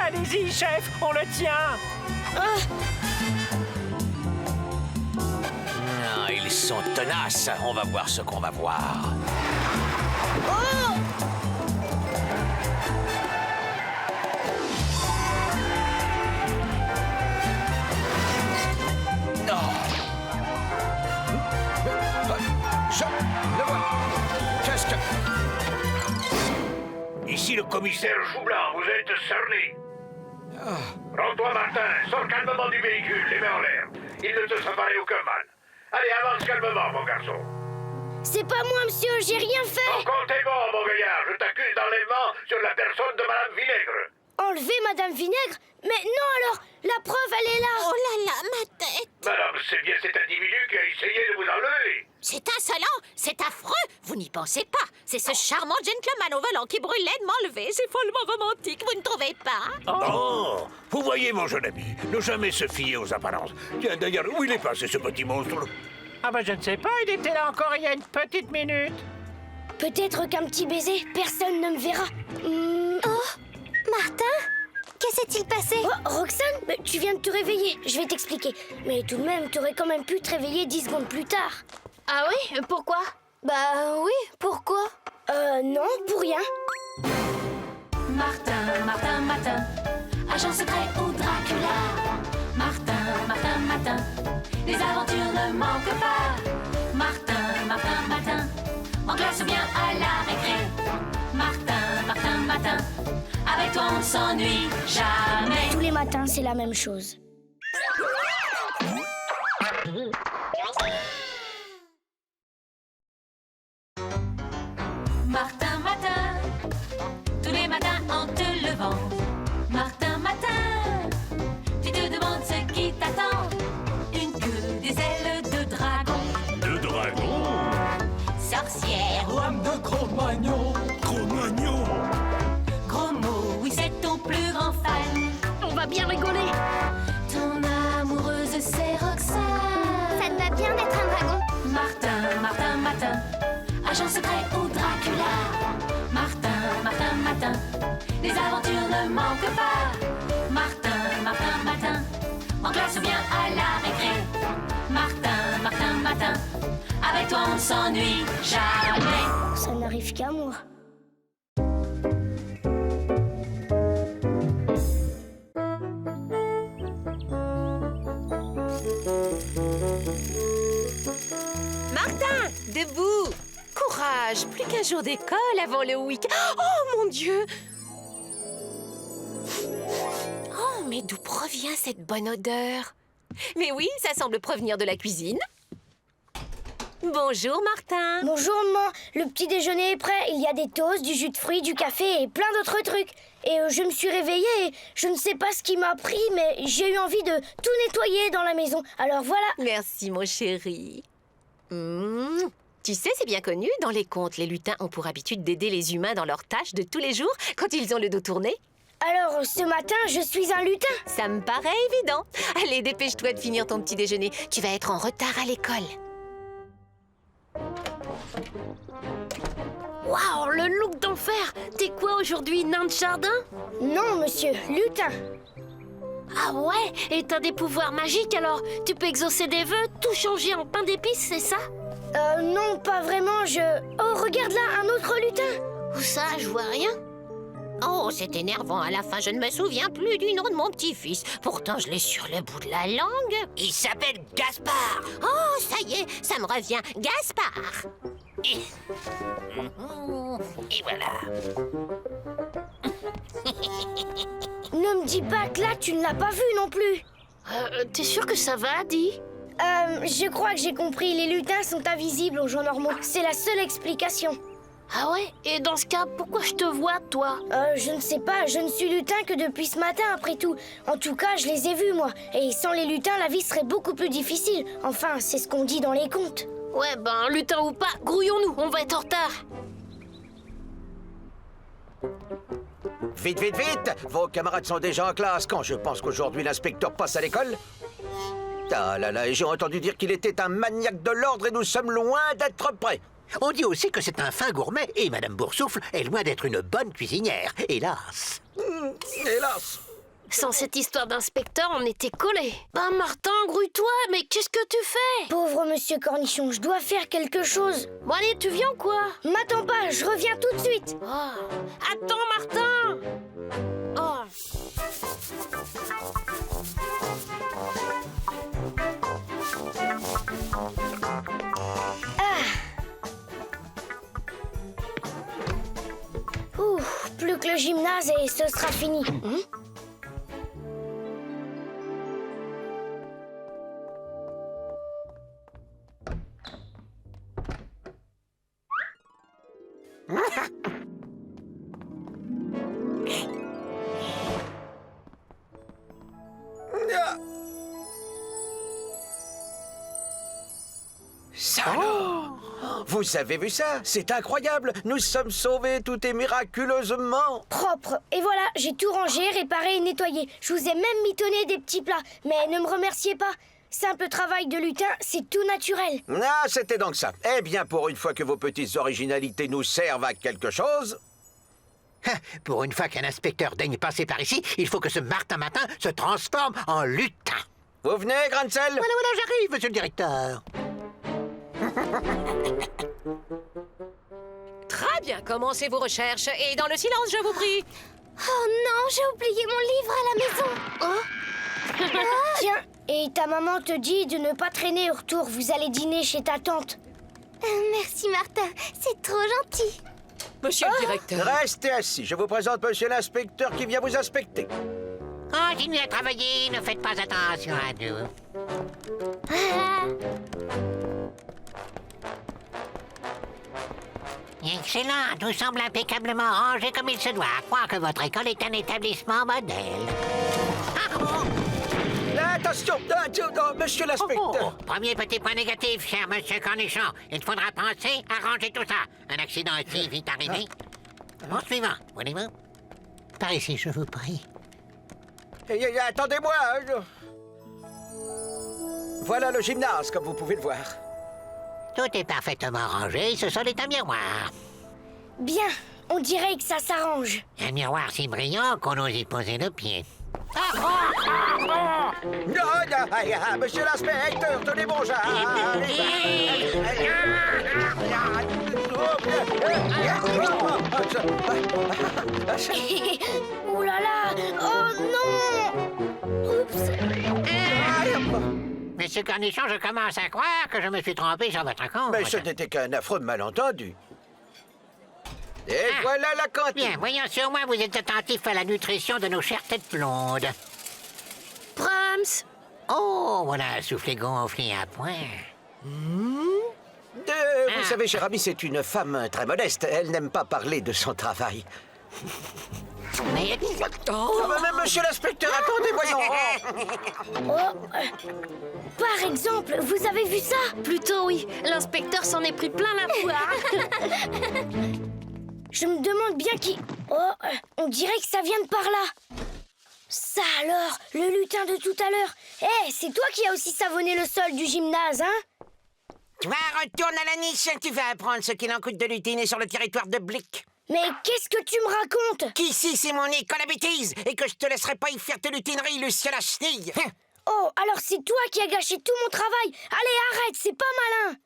Allez-y, chef, on le tient. Ah, ils sont tenaces. On va voir ce qu'on va voir. Oh! Je le vois. Qu'est-ce que... Ici le commissaire Joublanc, vous êtes cerné. Rends-toi, Martin, sors calmement du véhicule, les mains en l'air. Il ne te sera fait aucun mal. Allez, avance calmement, mon garçon. C'est pas moi, monsieur, j'ai rien fait! Ton compte est bon, mon gaillard. Je t'accuse d'enlèvement sur la personne de Madame Vinaigre. Enlever Madame Vinaigre? Mais non alors! La preuve, elle est là! Oh là là, ma tête! Madame, c'est bien cet individu qui a essayé de vous enlever. C'est insolent, c'est affreux, vous n'y pensez pas. C'est ce charmant gentleman au volant qui brûlait de m'enlever. C'est follement romantique, vous ne trouvez pas? Oh, vous voyez, mon jeune ami, ne jamais se fier aux apparences. Tiens, d'ailleurs, où il est passé, ce petit monstre? Ah bah je ne sais pas, il était là encore il y a une petite minute. Peut-être qu'un petit baiser, personne ne me verra. Oh, Martin? Que s'est-il passé? Oh, Roxane, mais tu viens de te réveiller, je vais t'expliquer. Mais tout de même, t'aurais quand même pu te réveiller 10 secondes plus tard. Ah oui? Pourquoi? Bah oui, pourquoi? Non, pour rien. Martin, Martin, Martin, agent secret ou Dracula. Martin, Martin, Martin, les aventures ne manquent pas. Martin, Martin, Martin, en classe ou bien à la récré. Martin, Martin, Martin, avec toi on ne s'ennuie jamais. Tous les matins, c'est la même chose. Martin, Martin, tous les matins en te levant. Martin, Martin, tu te demandes ce qui t'attend. Une queue, des ailes de dragon. De dragon? Sorcière, Lame de Cro-Magnon. Cro-Magnon? gros mot, oui c'est ton plus grand fan. On va bien rigoler. Ton amoureuse c'est Roxane. Ça te va bien d'être un dragon? Martin, Martin, Martin, agent secret ou Dracula. Martin, Martin, Martin, les aventures ne manquent pas. Martin, Martin, Martin, en classe ou bien à la récré. Martin, Martin, Martin, avec toi on ne s'ennuie jamais. Ça n'arrive qu'à moi. Martin, debout! Courage, plus qu'un jour d'école avant le week-end. Oh mon Dieu! Oh, mais d'où provient cette bonne odeur? Mais oui, ça semble provenir de la cuisine. Bonjour Martin. Bonjour maman, le petit déjeuner est prêt. Il y a des toasts, du jus de fruits, du café et plein d'autres trucs. Et je me suis réveillée et je ne sais pas ce qui m'a pris, mais j'ai eu envie de tout nettoyer dans la maison. Alors voilà. Merci mon chéri. Tu sais, c'est bien connu, dans les contes, les lutins ont pour habitude d'aider les humains dans leurs tâches de tous les jours quand ils ont le dos tourné. Alors ce matin, je suis un lutin. Ça me paraît évident. Allez, dépêche-toi de finir ton petit déjeuner. Tu vas être en retard à l'école. Waouh, le look d'enfer! T'es quoi aujourd'hui, nain de jardin? Non, monsieur, lutin. Ah ouais? Et t'as des pouvoirs magiques alors? Tu peux exaucer des vœux, tout changer en pain d'épices, c'est ça? Non, pas vraiment, Oh, regarde là, un autre lutin. Où ça? Je vois rien. Oh, c'est énervant. À la fin, je ne me souviens plus du nom de mon petit-fils. Pourtant, je l'ai sur le bout de la langue. Il s'appelle Gaspard. Oh, ça y est, ça me revient. Gaspard. Et voilà. Ne me dis pas que là, tu ne l'as pas vu non plus. T'es sûr que ça va, Di? Je crois que j'ai compris. Les lutins sont invisibles aux gens normaux. C'est la seule explication. Ah ouais? Et dans ce cas, pourquoi je te vois, toi? Je ne sais pas. Je ne suis lutin que depuis ce matin, après tout. En tout cas, je les ai vus, moi. Et sans les lutins, la vie serait beaucoup plus difficile. Enfin, c'est ce qu'on dit dans les contes. Ouais, ben, lutin ou pas, grouillons-nous, on va être en retard. Vite, vite, vite! Vos camarades sont déjà en classe quand je pense qu'aujourd'hui l'inspecteur passe à l'école. Ah là là, et j'ai entendu dire qu'il était un maniaque de l'ordre et nous sommes loin d'être prêts. On dit aussi que c'est un fin gourmet et Madame Boursoufle est loin d'être une bonne cuisinière, hélas. Hélas. Sans cette histoire d'inspecteur, on était collés. Ben Martin, grouille-toi, mais qu'est-ce que tu fais? Pauvre monsieur Cornichon, je dois faire quelque chose. Bon allez, tu viens ou quoi? M'attends pas, je reviens tout de suite. Oh. Attends, Martin! Oh. Plus que le gymnase et ce sera fini. Ça alors? Vous avez vu ça? C'est incroyable! Nous sommes sauvés, tout est miraculeusement propre. Et voilà, j'ai tout rangé, réparé et nettoyé. Je vous ai même mitonné des petits plats. Mais ne me remerciez pas. Simple travail de lutin, c'est tout naturel. Ah, c'était donc ça. Eh bien, pour une fois que vos petites originalités nous servent à quelque chose... Pour une fois qu'un inspecteur daigne passer par ici, il faut que ce Martin Matin se transforme en lutin. Vous venez, Grancel? Voilà, j'arrive, monsieur le directeur. Très bien, commencez vos recherches et dans le silence, je vous prie. Oh non, j'ai oublié mon livre à la maison. Tiens, et ta maman te dit de ne pas traîner au retour. Vous allez dîner chez ta tante. Merci Martin, c'est trop gentil. Monsieur le directeur. Restez assis, je vous présente monsieur l'inspecteur qui vient vous inspecter. Continuez à travailler, ne faites pas attention à nous. Excellent, tout semble impeccablement rangé comme il se doit. À croire que votre école est un établissement modèle. Attention, monsieur l'inspecteur. Premier petit point négatif, cher monsieur Cornichon. Il faudra penser à ranger tout ça. Un accident est si vite arrivé. Bon, suivant, voulez-vous? Par ici, je vous prie. Attendez-moi. Voilà le gymnase, comme vous pouvez le voir. Tout est parfaitement rangé, ce sol est un miroir. Bien, on dirait que ça s'arrange. Un miroir si brillant qu'on ose y poser le pied. Non, monsieur l'inspecteur, tenez bon, Oh là là! Oh non! Oups! Monsieur Cornichon, je commence à croire que je me suis trompé sur votre compte. Mais ce n'était qu'un affreux malentendu. Et voilà la cantine. Bien, voyons si au moins vous êtes attentif à la nutrition de nos chères têtes blondes. Brahms! Oh, voilà un soufflé gonflé à point. Vous savez, cher ami, c'est une femme très modeste. Elle n'aime pas parler de son travail. Mais... Mais monsieur l'inspecteur, attendez, voyons. Par exemple, vous avez vu ça? Plutôt oui, l'inspecteur s'en est pris plein la poire. Je me demande bien qui... Oh, on dirait que ça vient de par là. Ça alors, le lutin de tout à l'heure. Eh, c'est toi qui as aussi savonné le sol du gymnase, hein? Toi, retourne à la niche, tu vas apprendre ce qu'il en coûte de lutiner sur le territoire de Blick. Mais qu'est-ce que tu me racontes? Qu'ici, c'est mon école à bêtises, et que je te laisserai pas y faire tes lutineries, Lucien la chenille. Oh, alors c'est toi qui as gâché tout mon travail. Allez, arrête, c'est pas malin.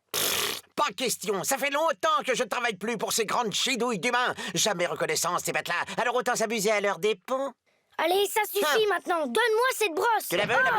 Pas question, ça fait longtemps que je ne travaille plus pour ces grandes chidouilles d'humains. Jamais reconnaissance, ces bêtes-là. Alors autant s'amuser à leur dépens. Allez, ça suffit maintenant. Donne-moi cette brosse. Tu la veux, la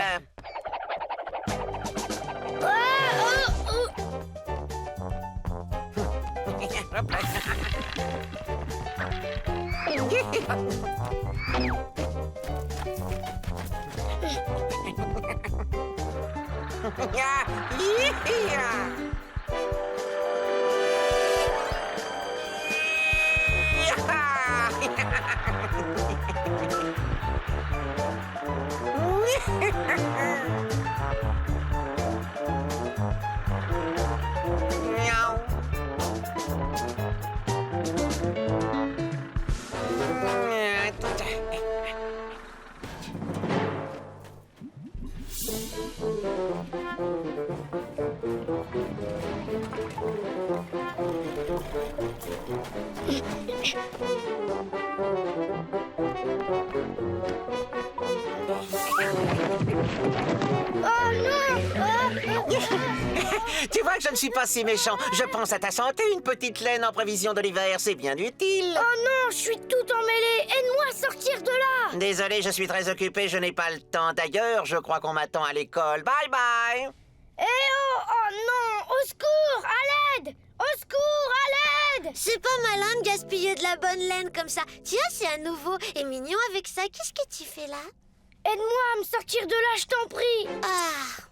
Tu vois que je ne suis pas si méchant. Je pense à ta santé, une petite laine en prévision de l'hiver, c'est bien utile. Oh non, je suis tout emmêlée. Aide-moi à sortir de là. Désolé, je suis très occupé, je n'ai pas le temps. D'ailleurs, je crois qu'on m'attend à l'école. Bye bye. Eh oh, oh non, au secours, à l'aide. Au secours, à l'aide. C'est pas malin de gaspiller de la bonne laine comme ça. Tiens, c'est un nouveau et mignon avec ça. Qu'est-ce que tu fais là? Aide-moi à me sortir de là, je t'en prie. Ah.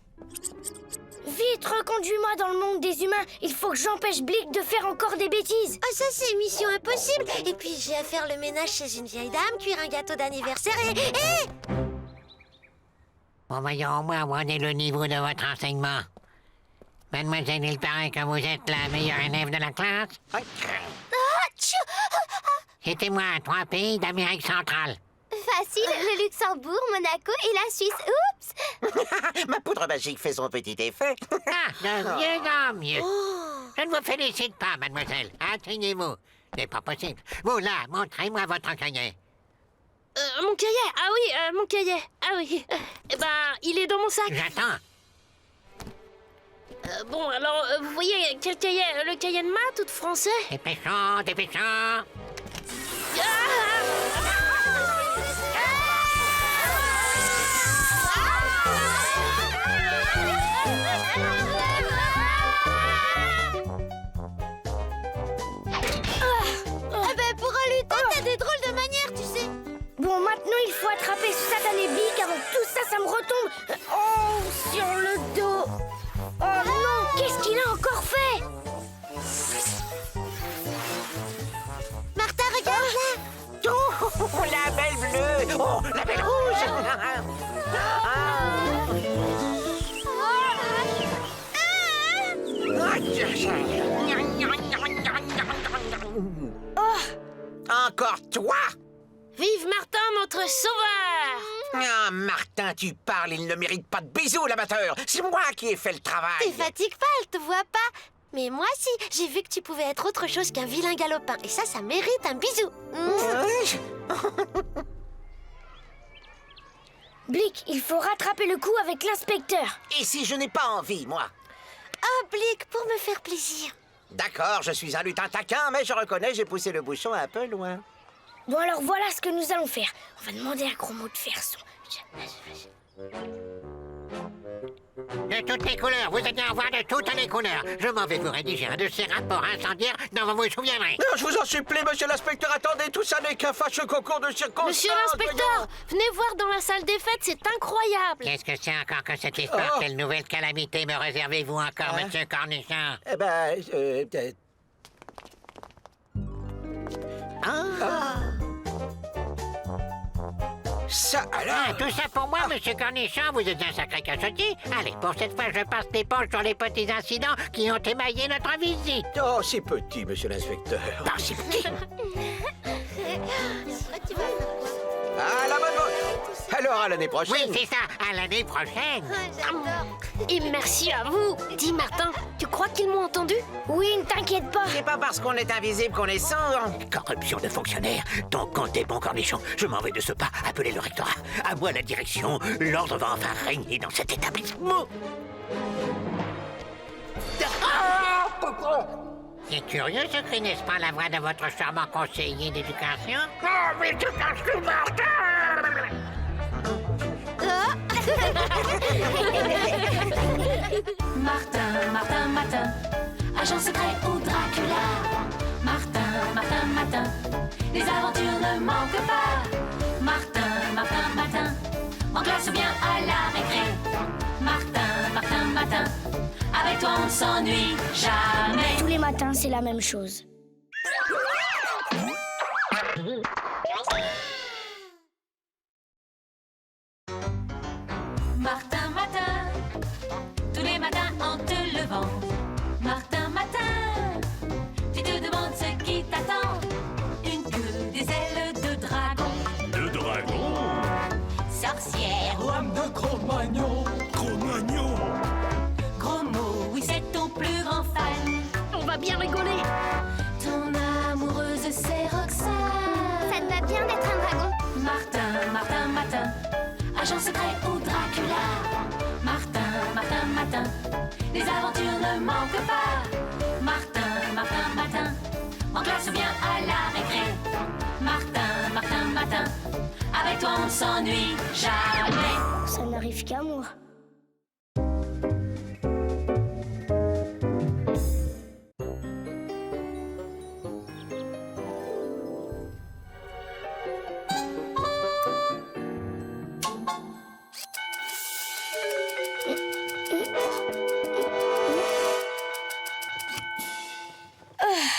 Vite, reconduis-moi dans le monde des humains. Il faut que j'empêche Blick de faire encore des bêtises. Oh, ça, c'est mission impossible. Et puis, j'ai à faire le ménage chez une vieille dame, cuire un gâteau d'anniversaire et... Bon, voyons au moins où en est le niveau de votre enseignement. Mademoiselle, il paraît que vous êtes la meilleure élève de la classe. Citez-moi 3 pays d'Amérique centrale. Facile, le Luxembourg, Monaco et la Suisse. Oups. Ma poudre magique fait son petit effet. De mieux en mieux. Je ne vous félicite pas, mademoiselle. Atteignez-vous. C'est pas possible. Vous, là, montrez-moi votre cahier. Mon cahier. Ah oui, mon cahier. Ah oui. Eh ben, il est dans mon sac. J'attends. Bon, alors, vous voyez quel cahier? Le cahier de maths ou de français? Dépêchons, dépêchons. Pour un lutin, t'as des drôles de manières, tu sais. Bon, maintenant, il faut attraper ce satané Blick avant que tout ça me retombe. Oh, sur le dos. Oh non, qu'est-ce qu'il a encore fait? Martin, regarde là. Oh, la belle bleue. Oh, la belle rouge. Encore toi? Vive Martin, notre sauveur! Ah, Martin, tu parles, il ne mérite pas de bisous, l'amateur. C'est moi qui ai fait le travail. T'es fatigue pas, elle te voit pas. Mais moi si, j'ai vu que tu pouvais être autre chose qu'un vilain galopin. Et ça mérite un bisou. Blick, il faut rattraper le coup avec l'inspecteur. Et si je n'ai pas envie, moi? Oh, Blick, pour me faire plaisir. D'accord, je suis un lutin taquin, mais je reconnais, j'ai poussé le bouchon un peu loin. Bon, alors voilà ce que nous allons faire. On va demander à Gros Mot de faire son... De toutes les couleurs, vous allez en voir de toutes les couleurs. Je m'en vais vous rédiger un de ces rapports incendiaires dont vous vous souviendrez. Non, je vous en supplie, monsieur l'inspecteur, attendez, tout ça n'est qu'un fâcheux concours de circonstances. Monsieur l'inspecteur, venez voir dans la salle des fêtes, c'est incroyable. Qu'est-ce que c'est encore que cette histoire? Quelle nouvelle calamité me réservez-vous encore, monsieur Cornichon? Eh ben, Ça alors? Tout ça pour moi, monsieur Cornichon, vous êtes un sacré cachotier. Allez, pour cette fois, je passe l'éponge sur les petits incidents qui ont émaillé notre visite. Oh, c'est petit, monsieur l'inspecteur. Pas si petit. Ah, la bonne vote. Alors, à l'année prochaine. Oui, c'est ça, à l'année prochaine. Et merci à vous. Dis, Martin, tu crois qu'ils m'ont entendu? Oui, ne t'inquiète pas. C'est pas parce qu'on est invisible qu'on est sourd. Corruption de fonctionnaires. Donc, comptez bon Cornichon. Je m'en vais de ce pas appeler le rectorat. À moi la direction. L'ordre va enfin régner dans cet établissement. C'est curieux ce cri, n'est-ce pas, la voix de votre charmant conseiller d'éducation? Oh, mais tu caches tout, Martin! Martin, Martin, Martin, agent secret ou Dracula. Martin, Martin, Martin, les aventures ne manquent pas. classe ou bien à la récré. Martin, Martin, Matin, avec toi on ne s'ennuie jamais. Tous les matins, c'est la même chose. Martin, Matin, tous les matins en te levant. Martin, Matin, tu te demandes ce qui t'attend. Une queue, des ailes de dragon. De dragon? Sorcière ou Lame de Cro-Magnon. Cro-Magnon? gros mot, oui c'est ton plus grand fan. On va bien rigoler. Ton amoureuse c'est Roxane. Ça te va bien d'être un dragon. Martin, Martin, Matin, agent secret ou Dracula. Martin, Martin, Matin, les aventures ne manquent pas. Martin, Martin, Matin, en classe ou bien à la récré. Martin, Martin, Matin, avec toi on ne s'ennuie jamais. Ça n'arrive qu'à moi.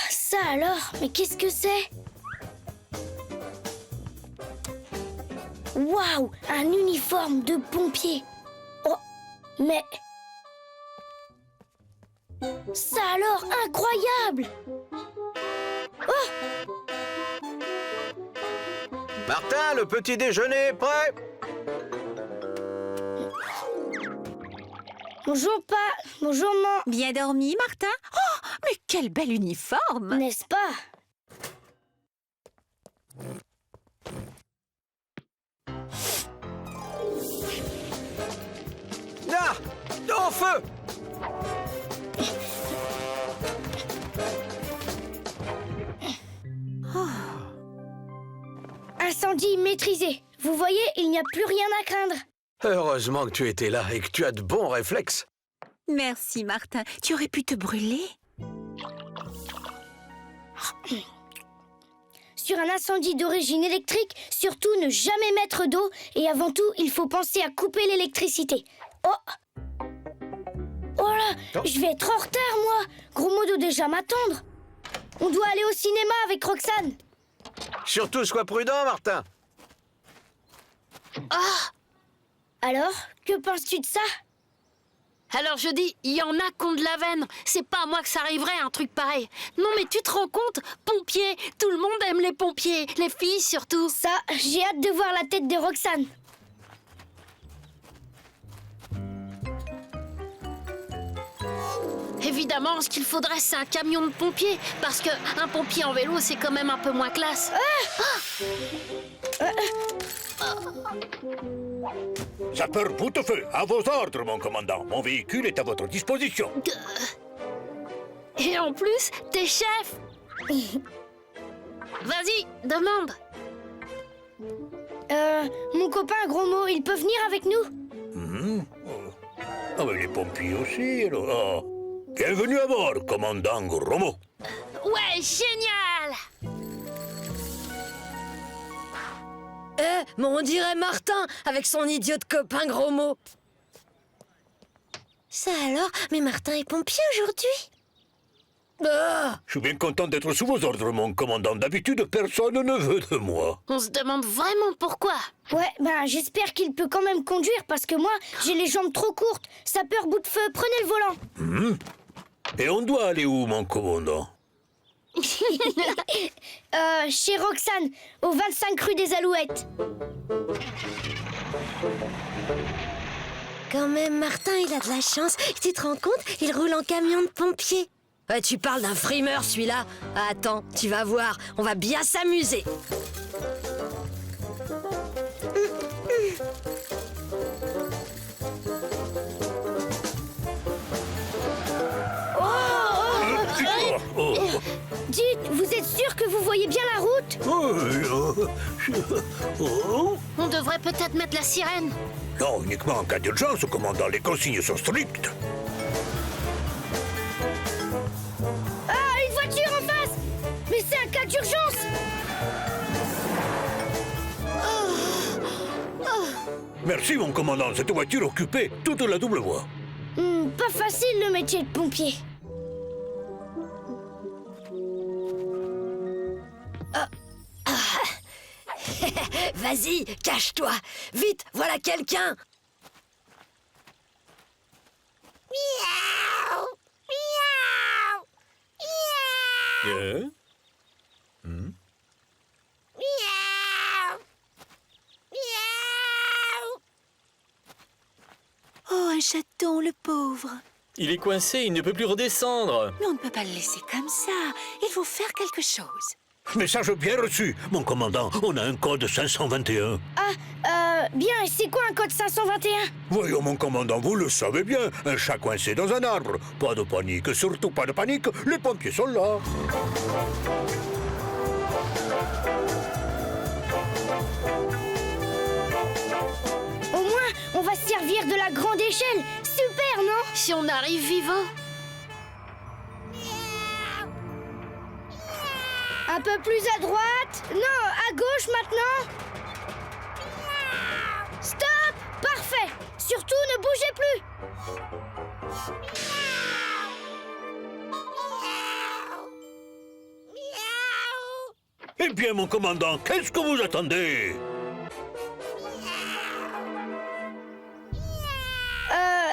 Ça alors, mais qu'est-ce que c'est? Waouh, un uniforme de pompier. Oh, mais... Ça alors, incroyable! Oh! Martin, le petit déjeuner est prêt? Bonjour, Pa. Bonjour, maman. Bien dormi, Martin? Oh, mais quel bel uniforme! N'est-ce pas? Là! Au feu! Incendie maîtrisé. Vous voyez, il n'y a plus rien à craindre. Heureusement que tu étais là et que tu as de bons réflexes. Merci, Martin. Tu aurais pu te brûler. Sur un incendie d'origine électrique, surtout ne jamais mettre d'eau et avant tout, il faut penser à couper l'électricité. Oh! Oh là! Je vais être en retard, moi! Gros modo doit déjà m'attendre. On doit aller au cinéma avec Roxane. Surtout, sois prudent, Martin. Ah! Alors, que penses-tu de ça? Alors je dis, il y en a qui ont de la veine. C'est pas à moi que ça arriverait, un truc pareil. Non mais tu te rends compte? Pompiers, tout le monde aime les pompiers. Les filles surtout. Ça, j'ai hâte de voir la tête de Roxane. Évidemment, ce qu'il faudrait, c'est un camion de pompiers. Parce que un pompier en vélo, c'est quand même un peu moins classe. Sapeur boutefeu, à vos ordres, mon commandant. Mon véhicule est à votre disposition. Et en plus, t'es chef. Vas-y, demande. Mon copain Gros Mot, il peut venir avec nous? Ah, mais les pompiers aussi, alors. Ah. Bienvenue à bord, commandant Gromo. Ouais, génial! Mais on dirait Martin avec son idiot de copain Gros Mot. Ça alors? Mais Martin est pompier aujourd'hui? Je suis bien content d'être sous vos ordres, mon commandant. D'habitude, personne ne veut de moi. On se demande vraiment pourquoi. Ouais, ben j'espère qu'il peut quand même conduire parce que moi, j'ai les jambes trop courtes. Sapeur bout de feu, prenez le volant. Et on doit aller où, mon commandant? Chez Roxane, au 25 rue des Alouettes. Quand même, Martin, il a de la chance. Tu te rends compte? Il roule en camion de pompier. Ouais, tu parles d'un frimeur, celui-là. Attends, tu vas voir, on va bien s'amuser. Dites, vous êtes sûr que vous voyez bien la route? On devrait peut-être mettre la sirène. Non, uniquement en cas d'urgence, commandant. Les consignes sont strictes. Ah, une voiture en face! Mais c'est un cas d'urgence! Merci, mon commandant. Cette voiture occupait toute la double voie. Pas facile le métier de pompier. Vas-y, cache-toi. Vite, voilà quelqu'un. Miaou! Miaou! Miaou! Miaou! Miaou! Oh, un chaton, le pauvre. Il est coincé, il ne peut plus redescendre. Mais on ne peut pas le laisser comme ça. Il faut faire quelque chose. Message bien reçu, mon commandant. On a un code 521. Bien, et c'est quoi un code 521? Voyons, mon commandant, vous le savez bien. Un chat coincé dans un arbre. Pas de panique, surtout pas de panique. Les pompiers sont là. Au moins, on va se servir de la grande échelle. Super, non? Si on arrive vivant. Un peu plus à droite. Non, à gauche maintenant. Stop! Parfait. Surtout, ne bougez plus. Eh bien, mon commandant, qu'est-ce que vous attendez?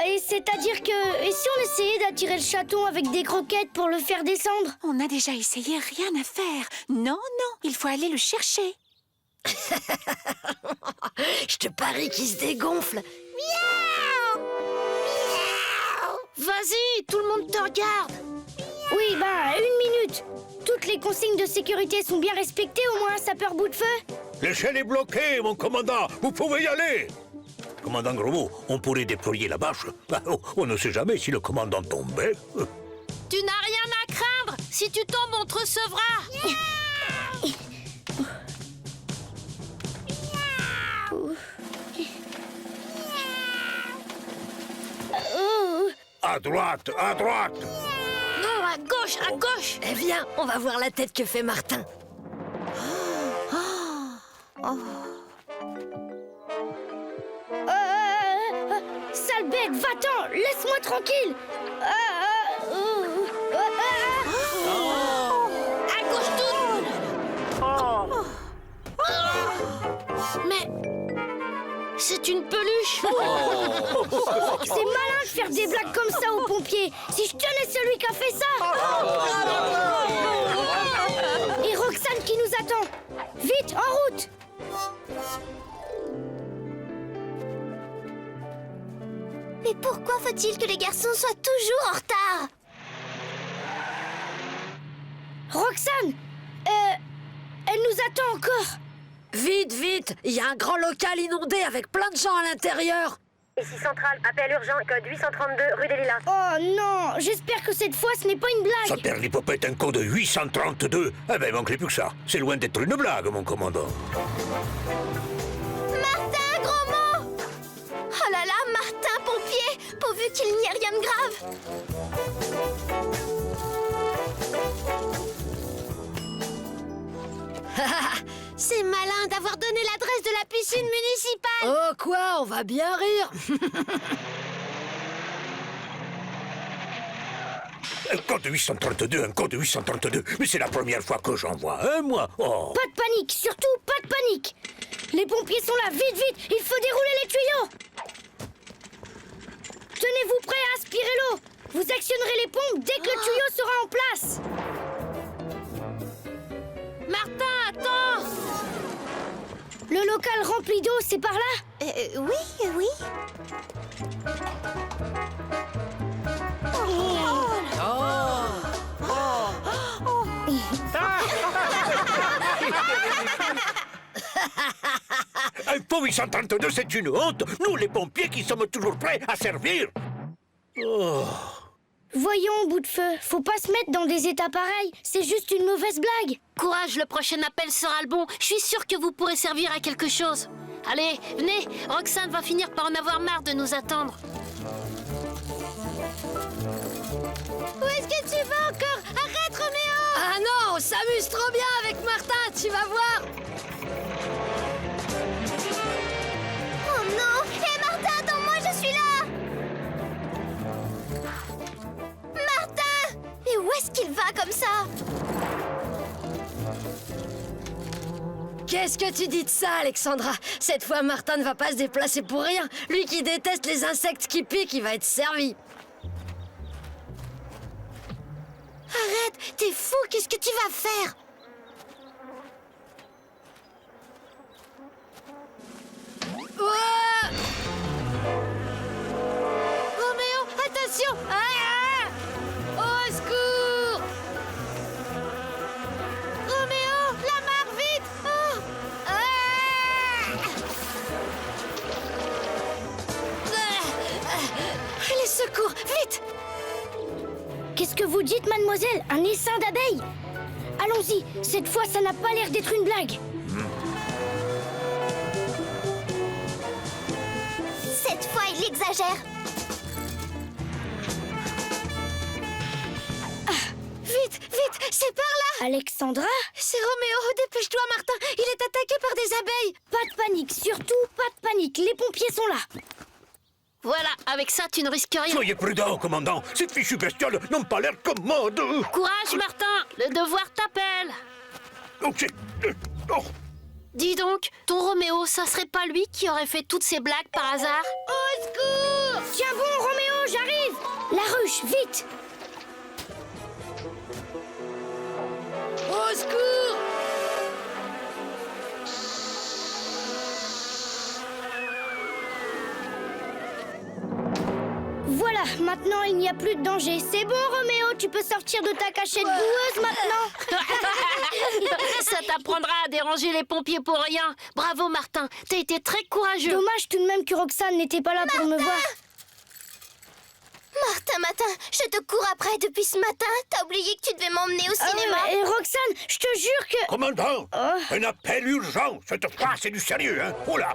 Et c'est-à-dire que... Et si on essayait d'attirer le chaton avec des croquettes pour le faire descendre? On a déjà essayé, rien à faire. Non, non, il faut aller le chercher. Je te parie qu'il se dégonfle. Miaou! Miaou! Vas-y, tout le monde te regarde. Oui, bah, 1 minute. Toutes les consignes de sécurité sont bien respectées, au moins, sapeur bout de feu? L'échelle est bloquée, mon commandant. Vous pouvez y aller. Commandant Gros, on pourrait déployer la bâche. On ne sait jamais si le commandant tombait. Tu n'as rien à craindre. Si tu tombes, on te recevra. À droite, à droite. Non, à gauche, à gauche. Eh viens, on va voir la tête que fait Martin. Sale bête, va-t'en, laisse-moi tranquille. À gauche toute. Mais c'est une peluche. C'est malin de faire des blagues comme ça aux pompiers. Si je tenais celui qui a fait ça. Et Roxane qui nous attend. Vite, en route. Mais pourquoi faut-il que les garçons soient toujours en retard? Roxane, elle nous attend encore. Vite, vite, il y a un grand local inondé avec plein de gens à l'intérieur. Ici Centrale, appel urgent, code 832, rue des Lilas. Oh non, j'espère que cette fois ce n'est pas une blague. Ça perd l'hypopète un code 832. Eh ben, manquez plus que ça. C'est loin d'être une blague, mon commandant. Martin, gros mot! Oh là là, Martin, pompier, pourvu qu'il n'y ait rien de grave. C'est malin d'avoir donné l'adresse de la piscine municipale. Oh quoi, on va bien rire. Un code 832, un code 832. Mais c'est la première fois que j'en vois un, moi. Oh. Pas de panique, surtout pas de panique. Les pompiers sont là, vite, vite, il faut dérouler les tuyaux. Tenez-vous prêts à aspirer l'eau. Vous actionnerez les pompes dès que le tuyau sera en place. Martin, attends. Le local rempli d'eau, c'est par là? Oui, oui. Un faux 832, c'est une honte. Nous, les pompiers, qui sommes toujours prêts à servir. Oh. Voyons, bout de feu, faut pas se mettre dans des états pareils. C'est juste une mauvaise blague. Courage, le prochain appel sera le bon. Je suis sûre que vous pourrez servir à quelque chose. Allez, venez, Roxane va finir par en avoir marre de nous attendre. Où est-ce que tu vas encore? Arrête, Roméo! Ah non, on s'amuse trop bien avec Martin, tu vas voir. Oh non, est-ce qu'il va comme ça? Qu'est-ce que tu dis de ça, Alexandra? Cette fois, Martin ne va pas se déplacer pour rien. Lui qui déteste les insectes qui piquent, il va être servi. Arrête, t'es fou, qu'est-ce que tu vas faire? Ouah! Roméo, attention! Ah! Au secours! Roméo, la mare, vite! Oh! Les secours, vite! Qu'est-ce que vous dites, mademoiselle? Un essaim d'abeilles? Allons-y, cette fois, ça n'a pas l'air d'être une blague. Cette fois, il exagère. Vite, vite, c'est par là! Alexandra? C'est Roméo, dépêche-toi, Martin! Il est attaqué par des abeilles! Pas de panique, surtout pas de panique, les pompiers sont là. Voilà, avec ça, tu ne risques rien. Soyez prudent, commandant. Ces fichues bestioles n'ont pas l'air commodes. Courage, Martin, le devoir t'appelle. Ok. Oh. Dis donc, ton Roméo, ça serait pas lui qui aurait fait toutes ces blagues par hasard? Au secours! Tiens bon, Roméo, j'arrive! La ruche, vite! Au secours! Voilà, maintenant il n'y a plus de danger. C'est bon, Roméo, tu peux sortir de ta cachette boueuse maintenant. Ça t'apprendra à déranger les pompiers pour rien. Bravo, Martin, t'as été très courageux. Dommage tout de même que Roxane n'était pas là pour me voir. Martin, je te cours après depuis ce matin. T'as oublié que tu devais m'emmener au cinéma. Et Roxane, je te jure que... Commandant, un appel urgent. Cette fois, c'est du sérieux, hein. Oh là.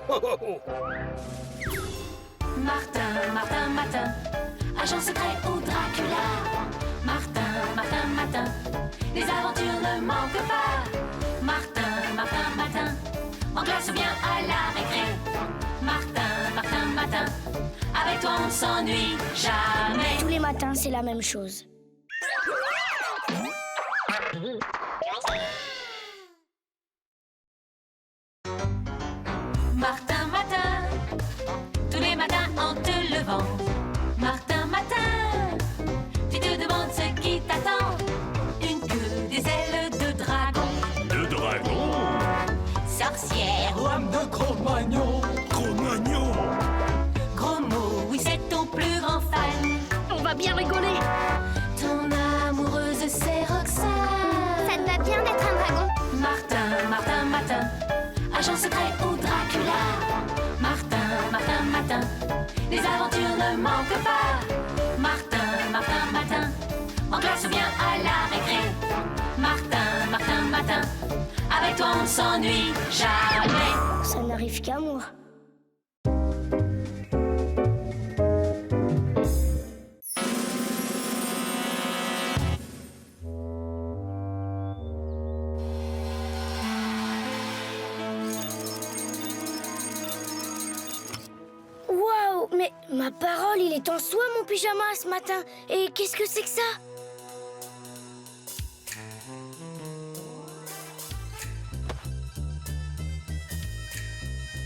Martin, agent secret ou Dracula. Martin, les aventures ne manquent pas. Martin, en classe ou bien à la récré. Martin, avec toi on ne s'ennuie jamais. Tous les matins, c'est la même chose. Martin, tous les matins en te levant. Martin, tu te demandes ce qui t'attend. Une queue, des ailes de dragon. De dragon? Sorcière ou Lame de Cro-Magnon. Cro-Magnon? gros mot, oui c'est ton plus grand fan. On va bien rigoler. Ton amoureuse c'est Roxane. Ça te va bien d'être un dragon. Martin, agent secret ou Dracula. Martin, les aventures ne manquent pas. Martin, en classe ou bien à la récré. Martin, avec toi on ne s'ennuie jamais. Ça n'arrive qu'à moi. Waouh, mais ma parole, il est en soie mon pyjama ce matin. Et qu'est-ce que c'est que ça?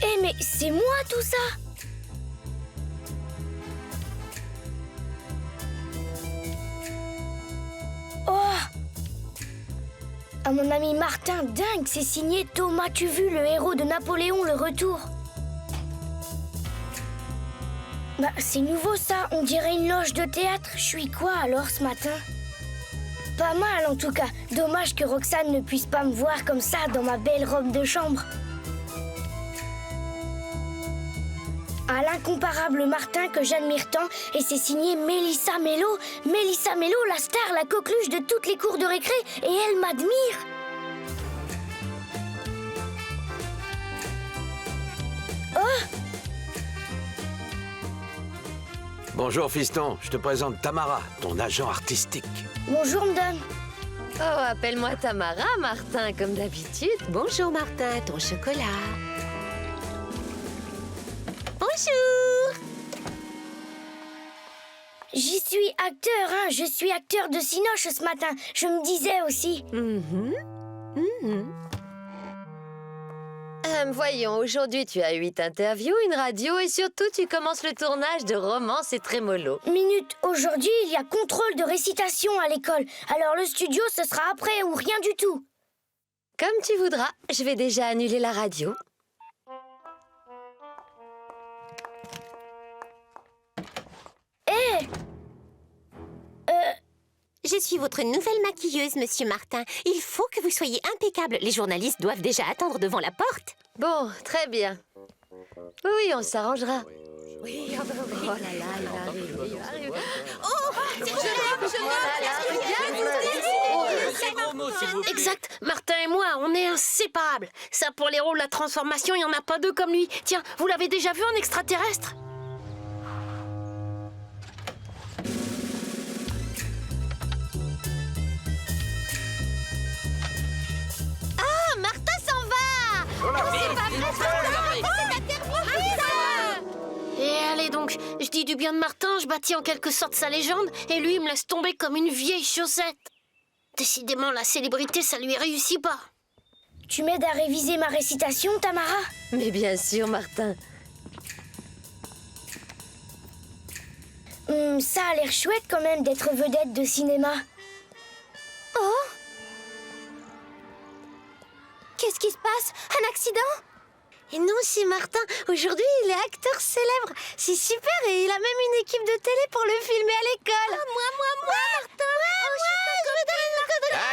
Eh mais c'est moi tout ça! Oh! À mon ami Martin, dingue, c'est signé Thomas Tuvu, le héros de Napoléon, le retour. Bah, c'est nouveau ça, on dirait une loge de théâtre. Je suis quoi alors ce matin? Pas mal en tout cas. Dommage que Roxane ne puisse pas me voir comme ça dans ma belle robe de chambre. À l'incomparable Martin que j'admire tant, et c'est signé Mélissa Mello. Mélissa Mello, la star, la coqueluche de toutes les cours de récré, et elle m'admire. Oh! Bonjour, fiston. Je te présente Tamara, ton agent artistique. Bonjour, madame. Oh, appelle-moi Tamara, Martin, comme d'habitude. Bonjour, Martin, ton chocolat. Bonjour. J'y suis acteur, hein. Je suis acteur de Cinoche ce matin. Je me disais aussi. Voyons, aujourd'hui tu as 8 interviews, une radio et surtout tu commences le tournage de Romance et Trémolo. Minute, aujourd'hui il y a contrôle de récitation à l'école. Alors le studio ce sera après ou rien du tout. Comme tu voudras, je vais déjà annuler la radio. Je suis votre nouvelle maquilleuse, monsieur Martin. Il faut que vous soyez impeccable. Les journalistes doivent déjà attendre devant la porte. Bon, très bien. Oui, on s'arrangera. Oui, oh là là, il arrive. Exact. Martin et moi, on est inséparables. Ça, pour les rôles, la transformation, il n'y en a pas deux comme lui. Tiens, vous l'avez déjà vu en extraterrestre? Ah, Martin s'en va! C'est pas vrai, c'est interview. Et allez donc, je dis du bien de Martin, je bâtis en quelque sorte sa légende, et lui, il me laisse tomber comme une vieille chaussette. Décidément, la célébrité, ça lui réussit pas. Tu m'aides à réviser ma récitation, Tamara? Mais bien sûr, Martin. Ça a l'air chouette quand même d'être vedette de cinéma. Oh! Qu'est-ce qui se passe? Un accident? Et non, c'est Martin. Aujourd'hui, il est acteur célèbre. C'est super et il a même une équipe de télé pour le filmer à l'école. Moi, Martin!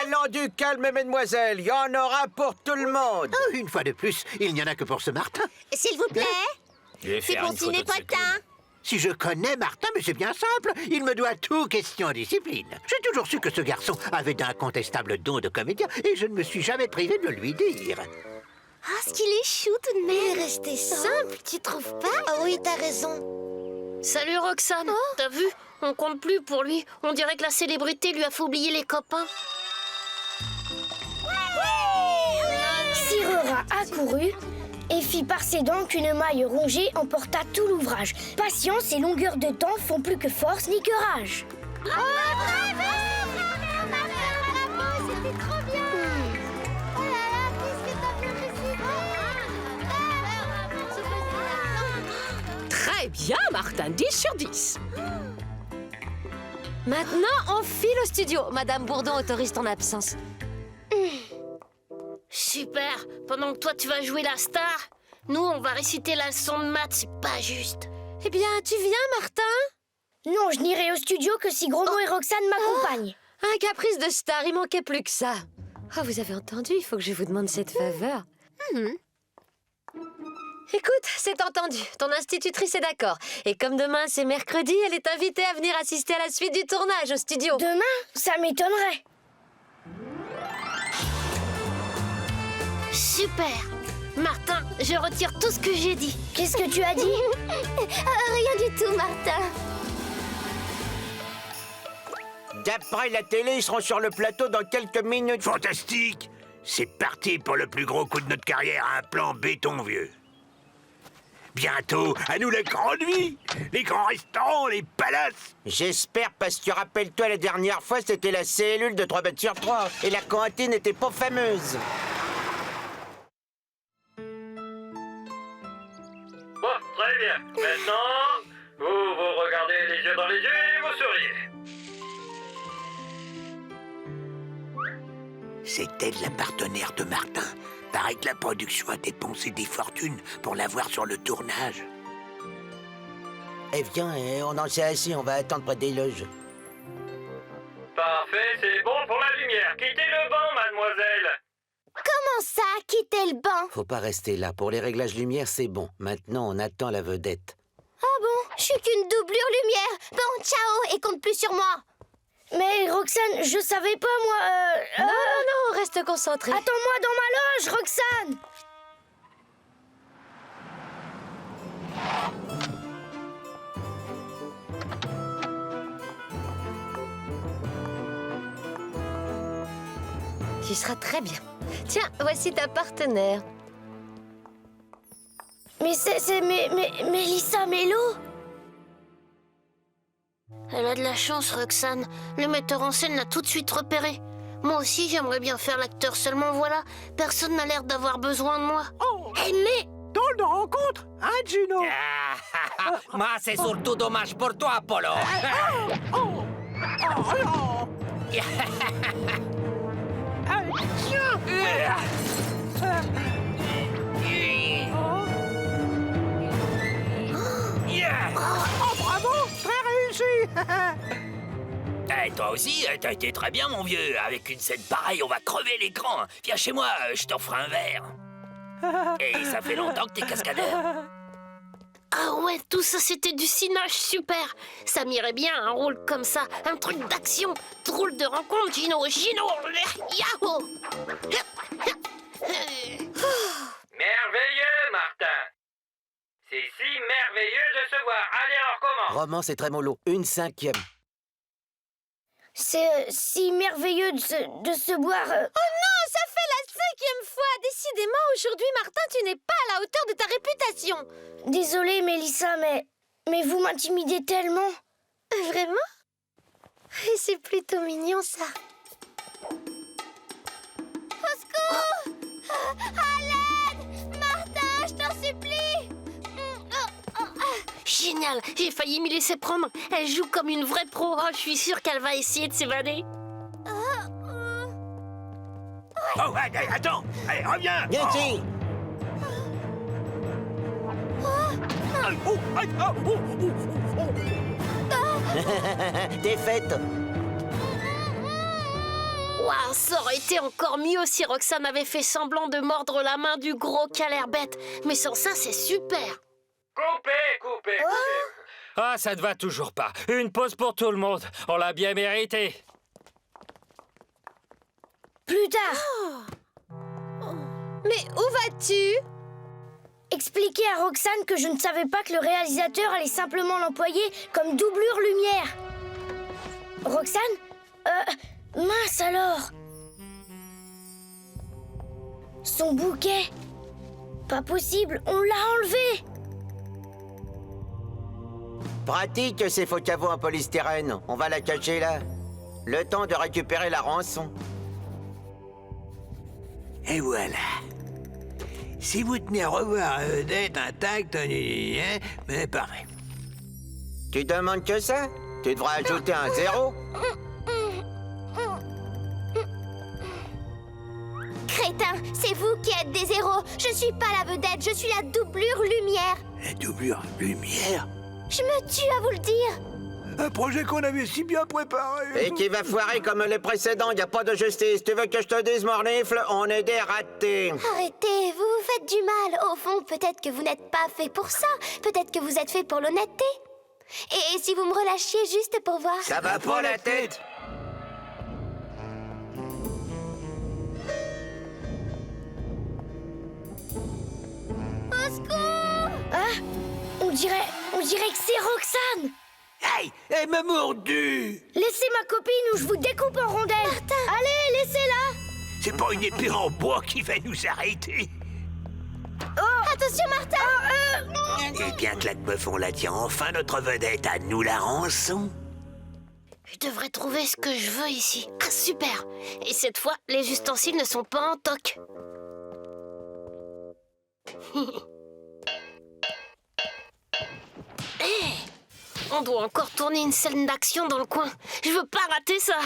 Allons du calme, mesdemoiselles. Il y en aura pour tout le monde. Oh, une fois de plus, il n'y en a que pour ce Martin. S'il vous plaît, c'est pour Ciné-Potin. Si je connais Martin, mais c'est bien simple, il me doit tout question discipline. J'ai toujours su que ce garçon avait d'incontestables dons de comédien et je ne me suis jamais privé de le lui dire. Ah, ce qu'il est chou tout de même. Il est resté simple, tu trouves pas? Ah oui, t'as raison. Salut Roxane, t'as vu? On compte plus pour lui. On dirait que la célébrité lui a fait oublier les copains. Cirera accourut et fit par ses dents qu'une maille rongée emporta tout l'ouvrage. Patience et longueur de temps font plus que force ni que rage. C'était trop bien! Oh là là, qu'est-ce que t'as fait? Très bien, Martin, 10 sur 10. Maintenant, on file au studio. Madame Bourdon autorise ton absence. Super. Pendant que toi, tu vas jouer la star, nous, on va réciter la leçon de maths. C'est pas juste. Eh bien, tu viens, Martin? Non, je n'irai au studio que si Gros-Mo et Roxane m'accompagnent. Un caprice de star, il manquait plus que ça. Oh, vous avez entendu, il faut que je vous demande cette faveur. Écoute, c'est entendu. Ton institutrice est d'accord. Et comme demain, c'est mercredi, elle est invitée à venir assister à la suite du tournage au studio. Demain? Ça m'étonnerait. Super. Martin, je retire tout ce que j'ai dit. Qu'est-ce que tu as dit? Rien du tout, Martin. D'après la télé, ils seront sur le plateau dans quelques minutes. Fantastique! C'est parti pour le plus gros coup de notre carrière, un plan béton vieux. Bientôt, à nous la grande vie, les grands restaurants, les palaces. J'espère, parce que rappelle-toi, la dernière fois, c'était la cellule de 3 mètres sur 3 et la cantine n'était pas fameuse. Bon, très bien. Maintenant, vous vous regardez les yeux dans les yeux et vous souriez. C'est elle la partenaire de Martin. Paraît que la production a dépensé des fortunes pour la voir sur le tournage. Eh viens, on en sait assez, on va attendre près des loges. Parfait, c'est bon pour la lumière. Quittez le banc, mademoiselle. Comment ça, quitter le banc? Faut pas rester là. Pour les réglages lumière, c'est bon. Maintenant, on attend la vedette. Ah bon? Je suis qu'une doublure lumière. Bon, ciao, et compte plus sur moi. Mais Roxane, je savais pas, moi... Non, reste concentré. Attends-moi dans ma loge, Roxane! Tu seras très bien. Tiens, voici ta partenaire. Mais c'est Mélissa Mello? Elle a de la chance, Roxane. Le metteur en scène l'a tout de suite repéré. Moi aussi, j'aimerais bien faire l'acteur, seulement voilà, personne n'a l'air d'avoir besoin de moi. Oh. Hey, mais... Drôle de rencontre, hein, Gino? Moi, c'est surtout dommage pour toi, Apollo. Oh, bravo, très réussi. Eh, toi aussi, t'as été très bien, mon vieux. Avec une scène pareille, on va crever l'écran. Viens chez moi, je t'offre un verre. Et ça fait longtemps que t'es cascadeur. Ah ouais, tout ça c'était du cinage super. Ça m'irait bien un rôle comme ça, un truc d'action. Drôle de rencontre, Gino. Yahoo. Merveilleux, Martin. C'est si merveilleux de se voir. Allez, on recommence. Romance et trémolo, 1/5. C'est si merveilleux de se boire. Oh non, ça fait la 5e fois. Décidément, aujourd'hui, Martin, tu n'es pas à la hauteur de ta réputation. Désolée, Mélissa, mais vous m'intimidez tellement. Vraiment? C'est plutôt mignon, ça. Au secours! À l'aide! Martin, je t'en supplie! Génial, j'ai failli m'y laisser prendre. Elle joue comme une vraie pro. Oh, je suis sûre qu'elle va essayer de s'évader. Oh, hey, attends! Allez, reviens! Viens ici! T'es faite! Waouh, ça aurait été encore mieux si Roxane avait fait semblant de mordre la main du gros qui a l'air bête. Mais sans ça, c'est super. Coupez. Ah, ça ne va toujours pas. Une pause pour tout le monde. On l'a bien mérité. Plus tard. Mais où vas-tu? Expliquer à Roxane que je ne savais pas que le réalisateur allait simplement l'employer comme doublure lumière. Roxane? Mince alors. Son bouquet. Pas possible, on l'a enlevé. Pratique ces faux caveaux en polystyrène. On va la cacher là. Le temps de récupérer la rançon. Et voilà. Si vous tenez à revoir d'être intact, mais parfait. Tu demandes que ça? Tu devrais ajouter un 0. Crétin, c'est vous qui êtes des héros. Je suis pas la vedette, je suis la doublure lumière. La doublure lumière? Je me tue à vous le dire. Un projet qu'on avait si bien préparé. Et qui va foirer comme les précédents, y a pas de justice. Tu veux que je te dise, Mornifle? On est des ratés. Arrêtez, vous vous faites du mal. Au fond, peut-être que vous n'êtes pas fait pour ça. Peut-être que vous êtes fait pour l'honnêteté. Et si vous me relâchiez juste pour voir... Ça va pas la tête. Au secours! Ah, on dirait que c'est Roxane. Hey, elle m'a mordu! Laissez ma copine ou je vous découpe en rondelles. Martin! Allez, laissez-la. C'est pas une épée en bois qui va nous arrêter. Oh! Attention, Martin! Eh bien, Claquemeuf, on la tient enfin, notre vedette, à nous la rançon. Je devrais trouver ce que je veux ici. Ah, super! Et cette fois, les ustensiles ne sont pas en toc. Hey, on doit encore tourner une scène d'action dans le coin. Je veux pas rater ça.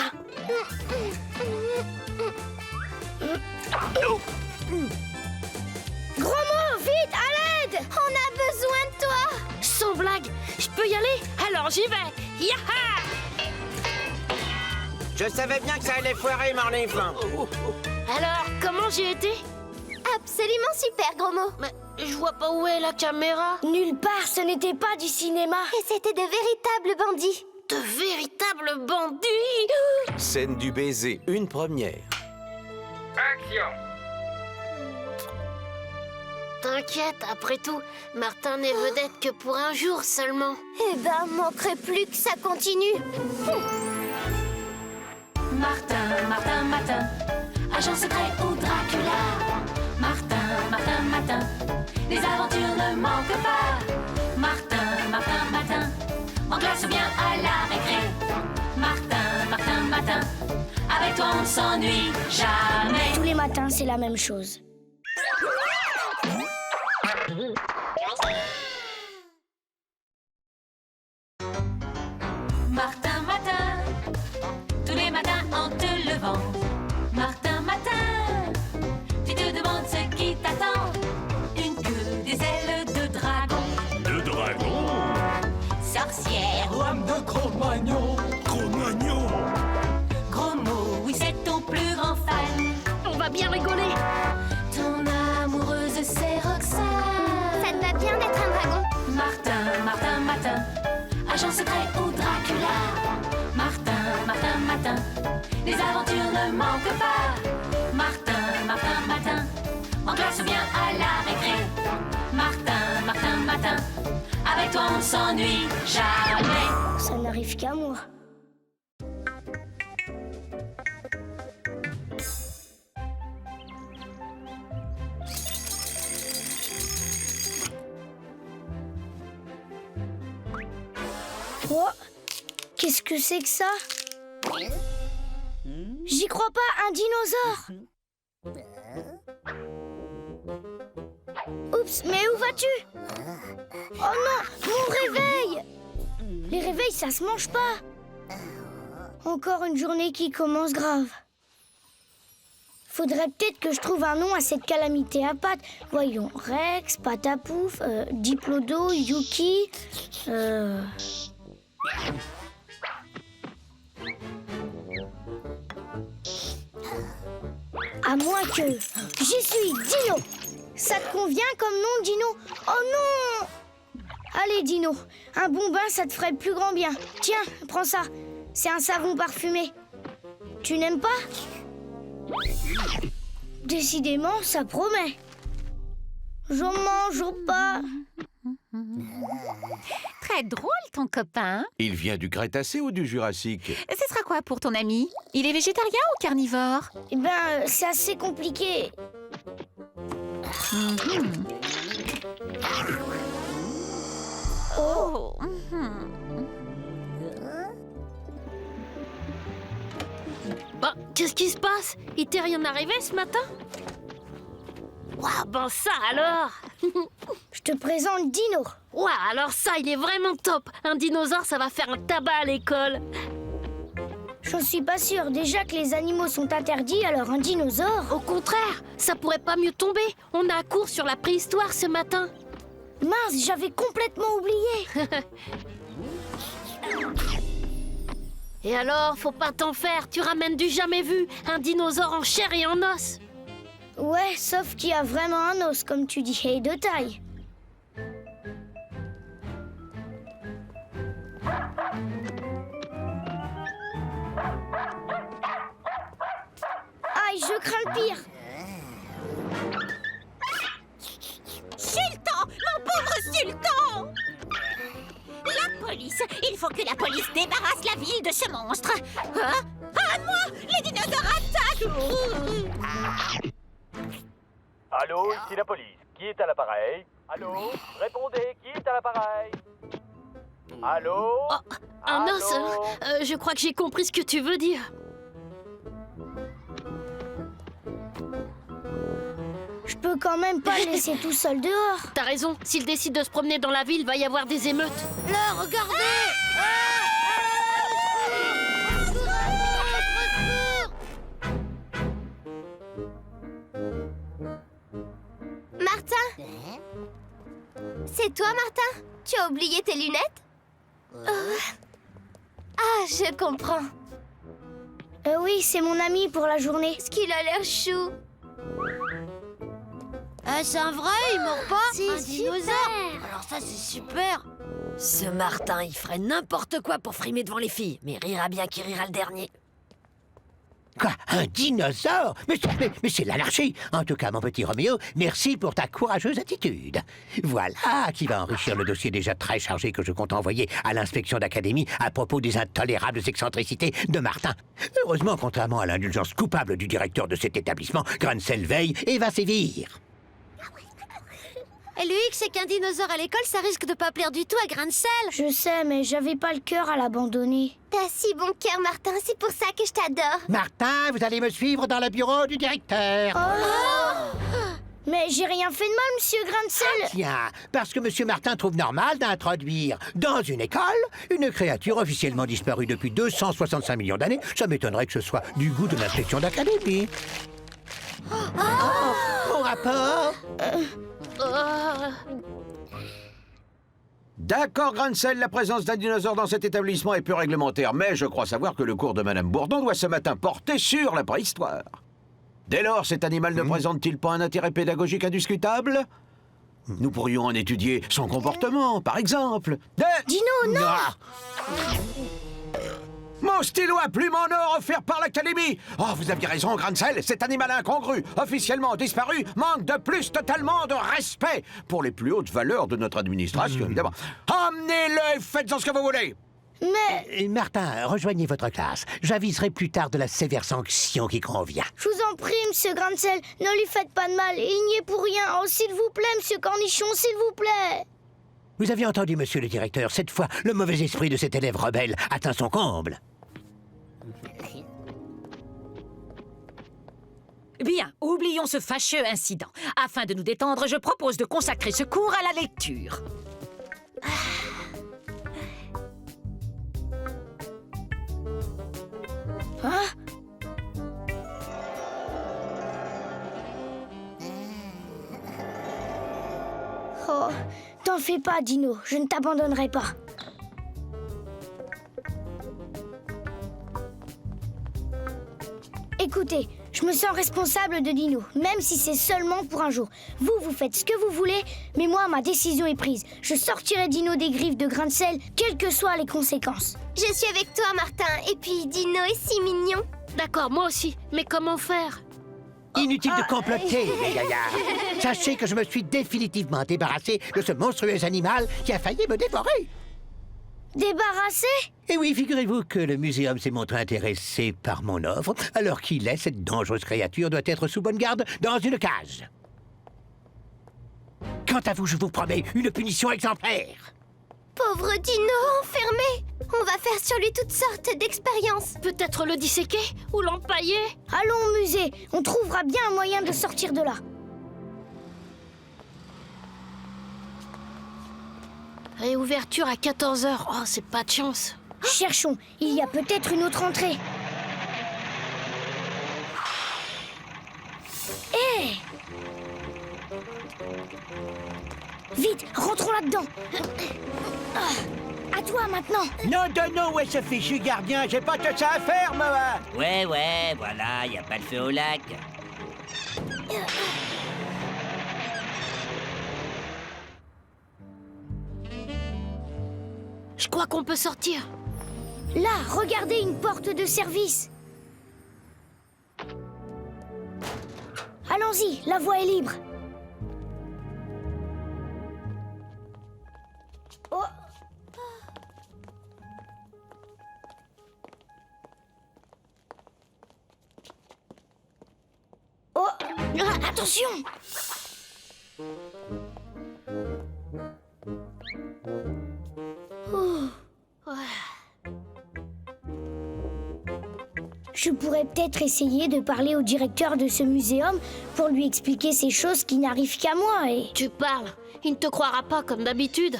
Gros mot, vite, à l'aide! On a besoin de toi! Sans blague, je peux y aller? Alors j'y vais. Yaha! Je savais bien que ça allait foirer, Mornifle. Alors, comment j'ai été? Absolument super, gros mot. Mais je vois pas où est la caméra. Nulle part, ce n'était pas du cinéma. Et c'était de véritables bandits. De véritables bandits. Scène du baiser, une première. Action. T'inquiète, après tout, Martin n'est vedette que pour un jour seulement. Eh ben, manquerait plus que ça continue. Martin, agent secret ou Dracula. Martin, les aventures ne manquent pas. Martin, en classe ou bien à la récré. Martin, Martin, Matin, avec toi on ne s'ennuie jamais. Tous les matins, c'est la même chose. Martin, Matin, tous les matins en te levant. Martin, Matin, tu te demandes ce qui t'attend. Une queue, des ailes de dragon. De dragon? Sorcière, Lame de Cro-Magnon. Cro-Magnon? gros mot, oui c'est ton plus grand fan. On va bien rigoler. Ton amoureuse c'est Roxane. Ça te va bien d'être un dragon? Martin, Martin, Matin, agent secret ou Dracula. Martin, Martin, Matin, les aventures ne manquent pas. Martin, Martin, Matin, en classe ou bien à la récré. Martin, Martin, Matin, avec toi on ne s'ennuie jamais. Ça n'arrive qu'à moi. Oh, qu'est-ce que c'est que ça? J'y crois pas, un dinosaure! Oups, mais où vas-tu? Oh non, mon réveil! Les réveils, ça se mange pas! Encore une journée qui commence grave. Faudrait peut-être que je trouve un nom à cette calamité à pattes. Voyons, Rex, Patapouf, Diplodo, Yuki... À moins que... J'y suis, Dino! Ça te convient comme nom, Dino? Oh non! Allez, Dino, un bon bain, ça te ferait le plus grand bien. Tiens, prends ça. C'est un savon parfumé. Tu n'aimes pas? Décidément, ça promet. Je mange pas. Très drôle, ton copain. Il vient du Crétacé ou du Jurassique? Ce sera quoi pour ton ami? Il est végétarien ou carnivore? Eh ben, c'est assez compliqué. Oh. Bah, qu'est-ce qui se passe? Il t'est rien arrivé ce matin? Ouah, ben ça alors! Je te présente Dino. Ouah, alors ça, il est vraiment top! Un dinosaure, ça va faire un tabac à l'école! J'en suis pas sûre. Déjà que les animaux sont interdits, alors un dinosaure... Au contraire, ça pourrait pas mieux tomber. On a un cours sur la préhistoire ce matin. Mince, j'avais complètement oublié. Et alors, faut pas t'en faire, tu ramènes du jamais vu. Un dinosaure en chair et en os. Ouais, sauf qu'il y a vraiment un os, comme tu dis, et de taille. Aïe, je crains le pire. Sultan! Mon pauvre Sultan! La police! Il faut que la police débarrasse la ville de ce monstre! Hein? À moi! Les dinosaures attaquent! Allô, ici la police. Qui est à l'appareil? Allô? Répondez, qui est à l'appareil? Allô? Oh, un os? Je crois que j'ai compris ce que tu veux dire. Je peux quand même pas le laisser tout seul dehors. T'as raison, s'il décide de se promener dans la ville, va y avoir des émeutes. Là, regardez! Martin? C'est toi, Martin? Tu as oublié tes lunettes? Ah, je comprends. Oui, c'est mon ami pour la journée. Ce qu'il a l'air chou. C'est un vrai, il mord pas? C'est un super. dinosaure. Alors ça, c'est super. Ce Martin, il ferait n'importe quoi pour frimer devant les filles. Mais rira bien qui rira le dernier. Quoi? Un dinosaure? Mais c'est l'anarchie. En tout cas, mon petit Roméo, merci pour ta courageuse attitude. Voilà qui va enrichir le dossier déjà très chargé que je compte envoyer à l'inspection d'académie à propos des intolérables excentricités de Martin. Heureusement, contrairement à l'indulgence coupable du directeur de cet établissement, Grancel veille et va sévir. Et le hic, c'est qu'un dinosaure à l'école, ça risque de pas plaire du tout à grain de sel. Je sais, mais j'avais pas le cœur à l'abandonner. T'as si bon cœur, Martin, c'est pour ça que je t'adore. Martin, vous allez me suivre dans le bureau du directeur. Mais j'ai rien fait de mal, monsieur Grain de sel. Tiens, parce que monsieur Martin trouve normal d'introduire dans une école une créature officiellement disparue depuis 265 millions d'années, ça m'étonnerait que ce soit du goût de l'inspection d'académie. Mon rapport D'accord, Grain de sel, la présence d'un dinosaure dans cet établissement est peu réglementaire, mais je crois savoir que le cours de Madame Bourdon doit ce matin porter sur la préhistoire. Dès lors, cet animal ne présente-t-il pas un intérêt pédagogique indiscutable? Nous pourrions en étudier son comportement, par exemple. Dino, non! Mon stylo à plume en or offert par l'Académie! Oh, vous aviez raison, Grain de sel, cet animal incongru, officiellement disparu, manque de plus totalement de respect pour les plus hautes valeurs de notre administration, évidemment. Emmenez-le et faites-en ce que vous voulez! Mais... Martin, rejoignez votre classe. J'aviserai plus tard de la sévère sanction qui convient. Je vous en prie, monsieur Grain de sel, ne lui faites pas de mal, il n'y est pour rien. Oh, s'il vous plaît, monsieur Cornichon, s'il vous plaît. Vous aviez entendu, monsieur le directeur, cette fois, le mauvais esprit de cet élève rebelle atteint son comble. Bien, oublions ce fâcheux incident. Afin de nous détendre, je propose de consacrer ce cours à la lecture. Hein? Oh, t'en fais pas, Dino, je ne t'abandonnerai pas. Écoutez, je me sens responsable de Dino, même si c'est seulement pour un jour. Vous faites ce que vous voulez, mais moi, ma décision est prise. Je sortirai Dino des griffes de Grain de sel, quelles que soient les conséquences. Je suis avec toi, Martin. Et puis, Dino est si mignon. D'accord, moi aussi. Mais comment faire? Inutile de comploter, les gaillards. Sachez que je me suis définitivement débarrassé de ce monstrueux animal qui a failli me dévorer. Débarrassé? Et oui, figurez-vous que le muséum s'est montré intéressé par mon offre, alors qu'il est, cette dangereuse créature doit être sous bonne garde dans une cage. Quant à vous, je vous promets une punition exemplaire. Pauvre Dino, enfermé. On va faire sur lui toutes sortes d'expériences. Peut-être le disséquer ou l'empailler. Allons au musée, on trouvera bien un moyen de sortir de là. Réouverture à 14h. Oh, c'est pas de chance. Cherchons, il y a peut-être une autre entrée. Hé! Vite, rentrons là-dedans. À toi maintenant. Non, où est ce fichu gardien? J'ai pas que ça à faire, moi. Ouais, voilà, y a pas le feu au lac. Je crois qu'on peut sortir. Là, regardez une porte de service. Allons-y, la voie est libre. Oh. Oh. Ah, attention. Je pourrais peut-être essayer de parler au directeur de ce muséum pour lui expliquer ces choses qui n'arrivent qu'à moi et... Tu parles. Il ne te croira pas comme d'habitude.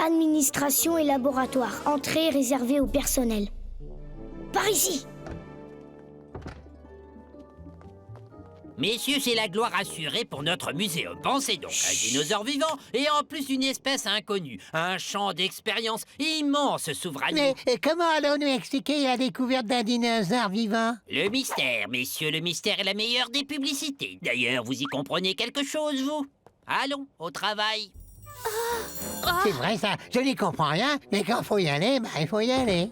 Administration et laboratoire. Entrée réservée au personnel. Par ici. Messieurs, c'est la gloire assurée pour notre muséum. Pensez donc, un dinosaure vivant et en plus une espèce inconnue. Un champ d'expérience immense s'ouvre à nous. Mais comment allons-nous expliquer la découverte d'un dinosaure vivant? Le mystère, messieurs, le mystère est la meilleure des publicités. D'ailleurs, vous y comprenez quelque chose, vous? Allons, au travail. C'est vrai ça, je n'y comprends rien, mais quand faut y aller, il faut y aller.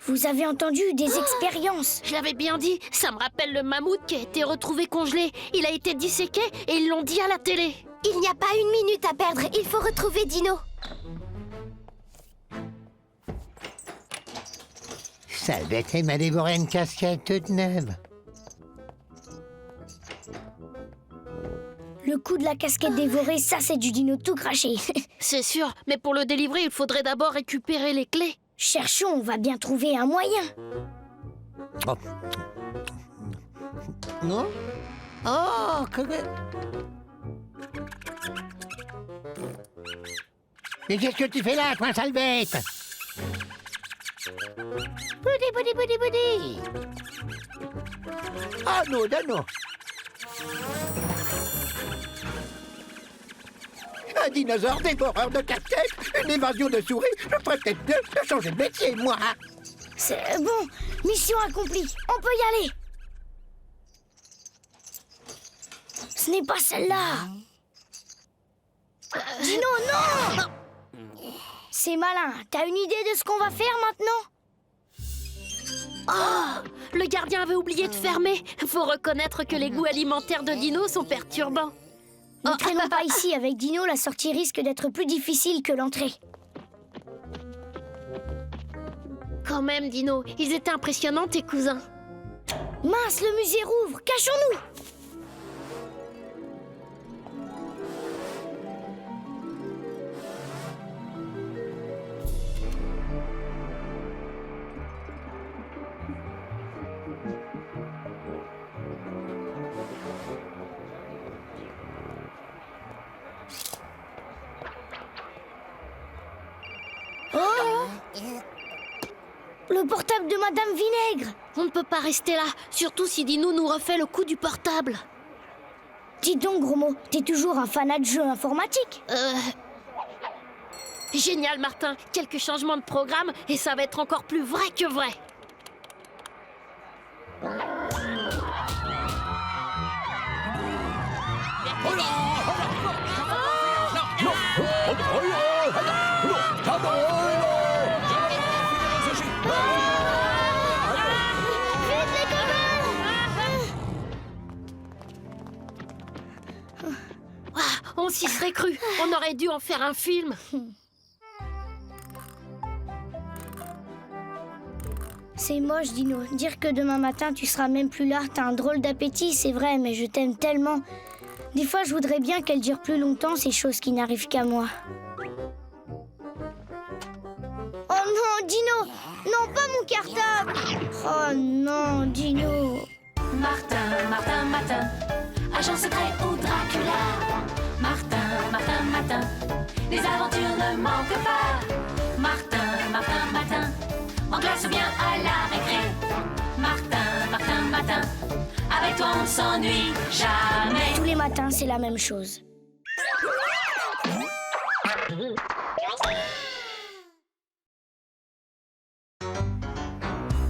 Vous avez entendu des expériences. Je l'avais bien dit, ça me rappelle le mammouth qui a été retrouvé congelé. Il a été disséqué et ils l'ont dit à la télé. Il n'y a pas une minute à perdre, il faut retrouver Dino. Ça bête m'a dévoré une casquette toute neuve. Le coup de la casquette dévorée, ça c'est du dino tout craché. C'est sûr, mais pour le délivrer, il faudrait d'abord récupérer les clés. Cherchons, on va bien trouver un moyen. Oh. Non? Oh, que... Mais qu'est-ce que tu fais là, toi, sale bête? Boudi. Ah non, non. Un dinosaure dévoreur de casse-tête, une évasion de souris, je ferais peut-être mieux de changer de métier, moi. C'est bon, mission accomplie, on peut y aller. Ce n'est pas celle-là. Dino, non! C'est malin, t'as une idée de ce qu'on va faire maintenant? Oh! Le gardien avait oublié de fermer. Faut reconnaître que les goûts alimentaires de Dino sont perturbants. Ne traînons pas ici, avec Dino, la sortie risque d'être plus difficile que l'entrée. Quand même, Dino, ils étaient impressionnants, tes cousins. Mince, le musée rouvre, cachons-nous! Le portable de Madame Vinaigre! On ne peut pas rester là, surtout si Dino nous refait le coup du portable. Dis donc, gros mot, t'es toujours un fanat de jeux informatiques? Génial, Martin. Quelques changements de programme et ça va être encore plus vrai que vrai. On s'y serait cru. On aurait dû en faire un film. C'est moche, Dino. Dire que demain matin, tu seras même plus là. T'as un drôle d'appétit, c'est vrai, mais je t'aime tellement. Des fois, je voudrais bien qu'elle dure plus longtemps, ces choses qui n'arrivent qu'à moi. Oh non, Dino! Non, pas mon cartable! Oh non, Dino! Martin, agent secret ou Dracula. Martin, les aventures ne manquent pas. Martin, en classe ou bien à la récré. Martin, avec toi on ne s'ennuie jamais. Tous les matins, c'est la même chose.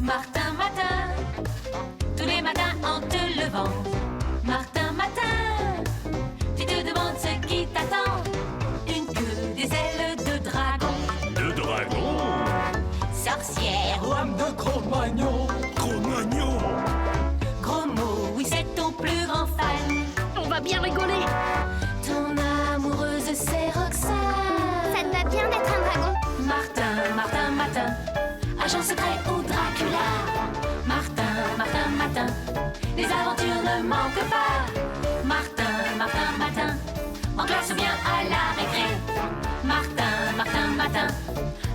Martin, tous les matins en te levant. Martin, tu te demandes ce qui t'attend. Une queue, des ailes de dragon. De dragon? Sorcière ou Lame de Cro-Magnon. Cro-Magnon? gros mot, oui c'est ton plus grand fan. On va bien rigoler. Ton amoureuse c'est Roxane. Ça te va bien d'être un dragon? Martin, agent secret ou Dracula. Martin, les aventures ne manquent pas. Martin, en classe ou bien à la récré. Martin,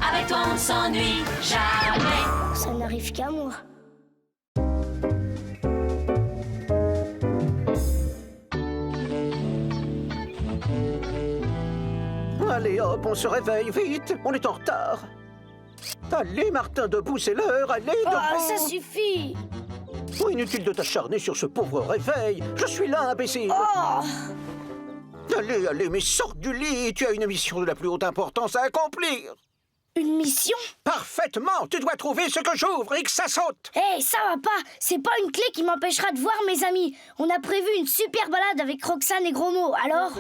avec toi on ne s'ennuie jamais. Ça n'arrive qu'à moi. Allez hop, on se réveille, vite, on est en retard. Allez, Martin, debout, c'est l'heure, allez, debout. Ah, ça suffit! Oh, inutile de t'acharner sur ce pauvre réveil. Je suis là, imbécile. Oh! Allez, mais sors du lit. Tu as une mission de la plus haute importance à accomplir. Une mission? Parfaitement. Tu dois trouver ce que j'ouvre et que ça saute. Hé, ça va pas. C'est pas une clé qui m'empêchera de voir mes amis. On a prévu une super balade avec Roxane et Gros Mot, alors?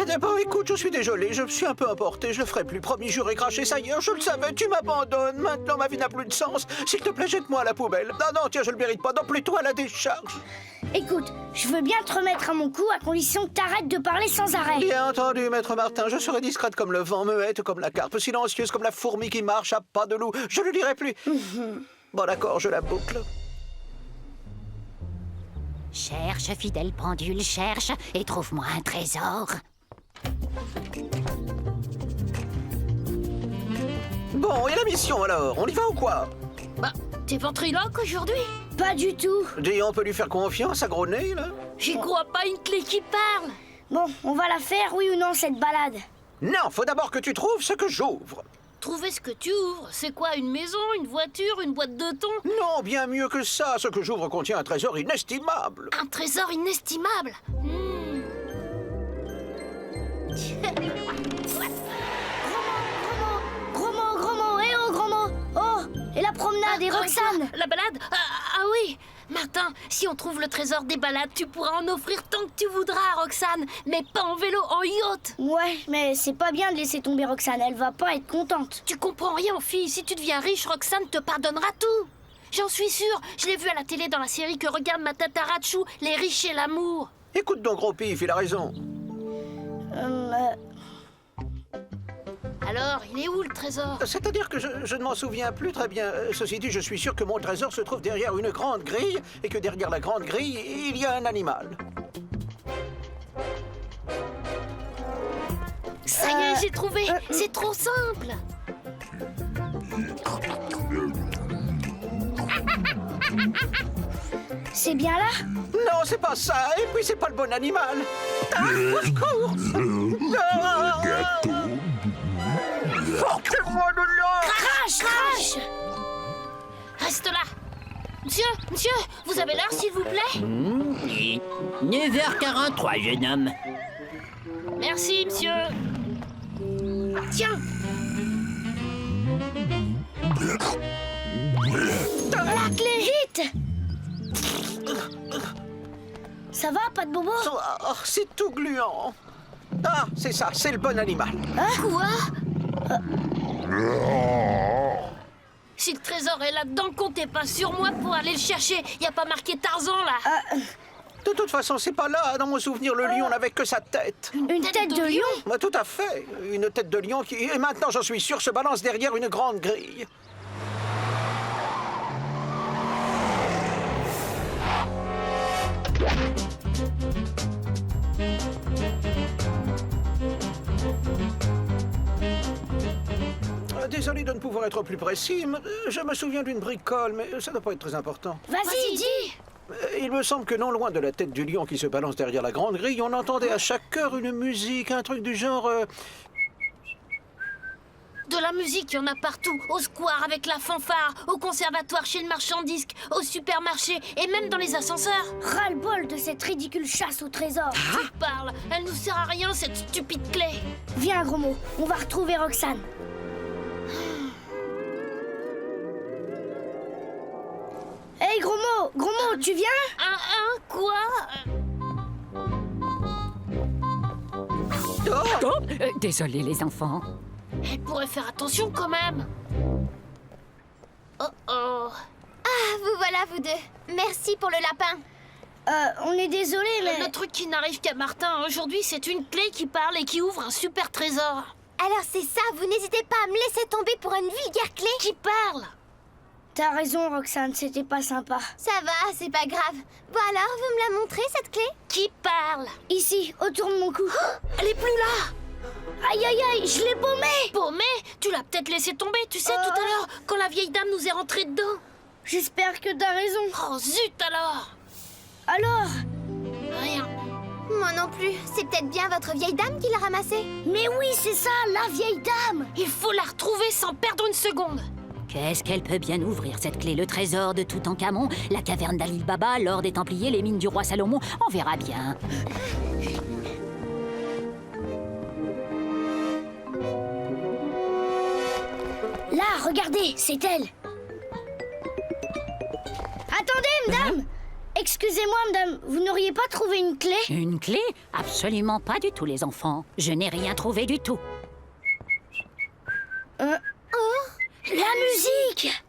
Eh bon, écoute, je suis désolé, je suis un peu emporté, je le ferai plus, promis, juré, craché, ça y est, je le savais, tu m'abandonnes, maintenant ma vie n'a plus de sens. S'il te plaît, jette-moi à la poubelle. Non, tiens, je le mérite pas, non, plutôt à la décharge. Écoute, je veux bien te remettre à mon coup à condition que t'arrêtes de parler sans arrêt. Bien entendu, maître Martin, je serai discrète comme le vent, muette comme la carpe, silencieuse comme la fourmi qui marche à pas de loup. Je ne le dirai plus. Bon, d'accord, je la boucle. cherche, fidèle pendule, cherche et trouve-moi un trésor. Bon, et la mission alors? On y va ou quoi? Bah, t'es ventriloque aujourd'hui? Pas du tout. Dis, on peut lui faire confiance à gros nez, là? J'y crois pas, une clé qui parle. Bon, on va la faire, oui ou non, cette balade? Non, faut d'abord que tu trouves ce que j'ouvre. Trouver ce que tu ouvres, c'est quoi? Une maison, une voiture, une boîte de thon? Non, bien mieux que ça. Ce que j'ouvre contient un trésor inestimable. Un trésor inestimable. Gros mot, eh oh, gros mot. Oh, et la promenade, et Roxane. La balade? Ah oui. Martin, si on trouve le trésor des balades, tu pourras en offrir tant que tu voudras à Roxane, mais pas en vélo, en yacht. Ouais, mais c'est pas bien de laisser tomber Roxane, elle va pas être contente. Tu comprends rien, fille. Si tu deviens riche, Roxane te pardonnera tout. J'en suis sûre. Je l'ai vu à la télé dans la série que regarde ma tatarachou, Les riches et l'amour. Écoute donc, gros pif, il a raison. Alors, il est où le trésor? C'est-à-dire que je ne m'en souviens plus très bien. Ceci dit, je suis sûr que mon trésor se trouve derrière une grande grille et que derrière la grande grille, il y a un animal. Ça y est, j'ai trouvé. C'est trop simple. C'est bien là? Non, c'est pas ça. Et puis, c'est pas le bon animal. Ah, au secours! Sortez-moi de là! Crash! Reste là. Monsieur, vous avez l'heure, s'il vous plaît? 9h43, jeune homme. Merci, monsieur. Tiens. La clé, vite! Ça va, pas de bobo? Oh, c'est tout gluant. Ah, c'est ça, c'est le bon animal. Quoi? Si le trésor est là-dedans, comptez pas sur moi pour aller le chercher. Y a pas marqué Tarzan, là. De toute façon, c'est pas là. Dans mon souvenir, le lion n'avait que sa tête. Une tête de lion? Bah, tout à fait. Une tête de lion qui, et maintenant j'en suis sûr, se balance derrière une grande grille. Désolé de ne pouvoir être plus précis, mais je me souviens d'une bricole, mais ça ne doit pas être très important. Vas-y, dis! Il me semble que non loin de la tête du lion qui se balance derrière la grande grille, on entendait à chaque heure une musique, un truc du genre... De la musique, il y en a partout. Au square avec la fanfare, au conservatoire chez le marchand de disques, au supermarché et même dans les ascenseurs. Ras-le-bol de cette ridicule chasse au trésor. Tu parles, elle nous sert à rien cette stupide clé. Viens, gros mot, on va retrouver Roxane. Hey, gros mot, tu viens? Quoi? Désolé, les enfants. Elle pourrait faire attention quand même. Oh. Ah, vous voilà, vous deux. Merci pour le lapin. On est désolé, mais... Le truc qui n'arrive qu'à Martin aujourd'hui, c'est une clé qui parle et qui ouvre un super trésor. Alors c'est ça, vous n'hésitez pas à me laisser tomber pour une vulgaire clé? Qui parle? T'as raison, Roxane, c'était pas sympa. Ça va, c'est pas grave. Bon alors, vous me la montrez, cette clé? Qui parle? Ici, autour de mon cou. Elle est plus là! Aïe, aïe, aïe, je l'ai paumée! Paumée? Tu l'as peut-être laissé tomber, tu sais, tout à l'heure, quand la vieille dame nous est rentrée dedans. J'espère que t'as raison. Oh, zut alors! Alors? Rien. Moi non plus. C'est peut-être bien votre vieille dame qui l'a ramassée. Mais oui, c'est ça, la vieille dame! Il faut la retrouver sans perdre une seconde. Qu'est-ce qu'elle peut bien ouvrir, cette clé? Le trésor de Toutankhamon, la caverne d'Ali Baba, l'or des Templiers, les mines du roi Salomon? On verra bien. Là, regardez, c'est elle. Attendez, madame! Excusez-moi, madame, vous n'auriez pas trouvé une clé? Une clé? Absolument pas du tout, les enfants. Je n'ai rien trouvé du tout. La musique!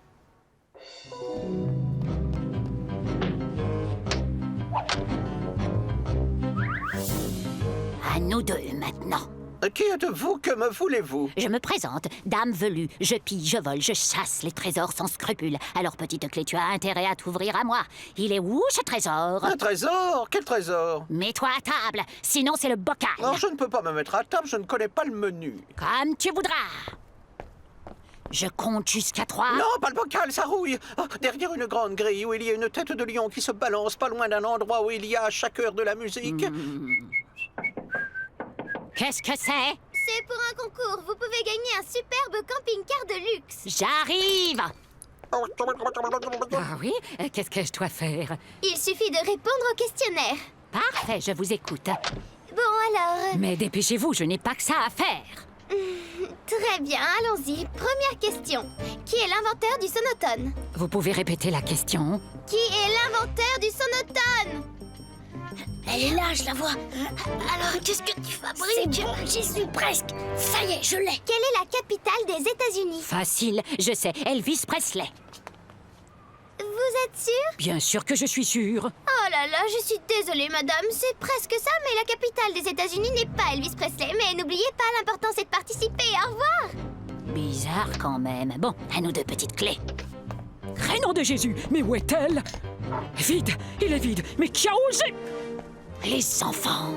À nous deux, maintenant. Qui êtes-vous? Que me voulez-vous? Je me présente, dame velue. Je pille, je vole, je chasse les trésors sans scrupule. Alors, petite clé, tu as intérêt à t'ouvrir à moi. Il est où, ce trésor? Un trésor? Quel trésor? Mets-toi à table, sinon c'est le bocal. Non, je ne peux pas me mettre à table, je ne connais pas le menu. Comme tu voudras. Je compte jusqu'à 3. Non, pas le bocal, ça rouille. Oh, derrière une grande grille où il y a une tête de lion qui se balance pas loin d'un endroit où il y a à chaque heure de la musique. Qu'est-ce que c'est? C'est pour un concours. Vous pouvez gagner un superbe camping-car de luxe. J'arrive. Ah oui? Qu'est-ce que je dois faire? Il suffit de répondre au questionnaire. Parfait, je vous écoute. Bon alors... Mais dépêchez-vous, je n'ai pas que ça à faire. Très bien, allons-y. Première question. Qui est l'inventeur du sonotone? Vous pouvez répéter la question? Qui est l'inventeur du sonotone? Elle est là, je la vois. Alors, qu'est-ce que tu fabriques? C'est bon, j'y suis presque. Ça y est, je l'ai. Quelle est la capitale des États-Unis? Facile, je sais, Elvis Presley. Vous êtes sûr? Bien sûr que je suis sûre. Oh là là, je suis désolée, madame. C'est presque ça, mais la capitale des États-Unis n'est pas Elvis Presley. Mais n'oubliez pas, l'important c'est de participer. Au revoir. Bizarre quand même. Bon, à nous deux, petites clés. Crénom de Jésus, mais où est-elle? Vide, il est vide, mais qui a osé? Les enfants.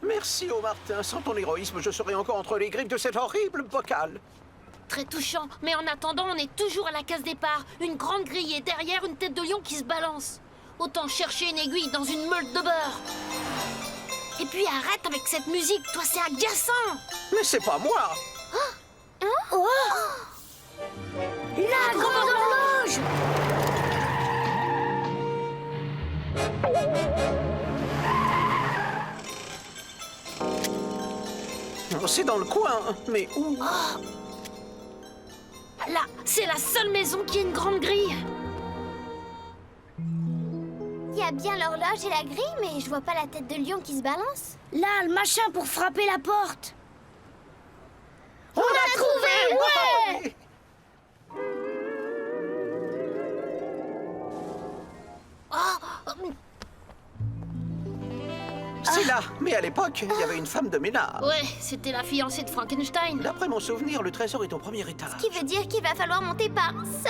Merci, ô Martin. Sans ton héroïsme, je serais encore entre les griffes de cet horrible bocal. Très touchant, mais en attendant, on est toujours à la case départ. Une grande grille et derrière une tête de lion qui se balance. Autant chercher une aiguille dans une meule de beurre. Et puis arrête avec cette musique, toi c'est agaçant. Mais c'est pas moi. Oh. La grande horloge! C'est dans le coin, mais où? Là, c'est la seule maison qui a une grande grille. Il y a bien l'horloge et la grille, mais je vois pas la tête de lion qui se balance. Là, le machin pour frapper la porte. On a trouvé! Ouais! C'est là, mais à l'époque, il y avait une femme de ménage. Ouais, c'était la fiancée de Frankenstein. D'après mon souvenir, le trésor est au premier étage. Ce qui veut dire qu'il va falloir monter par ça.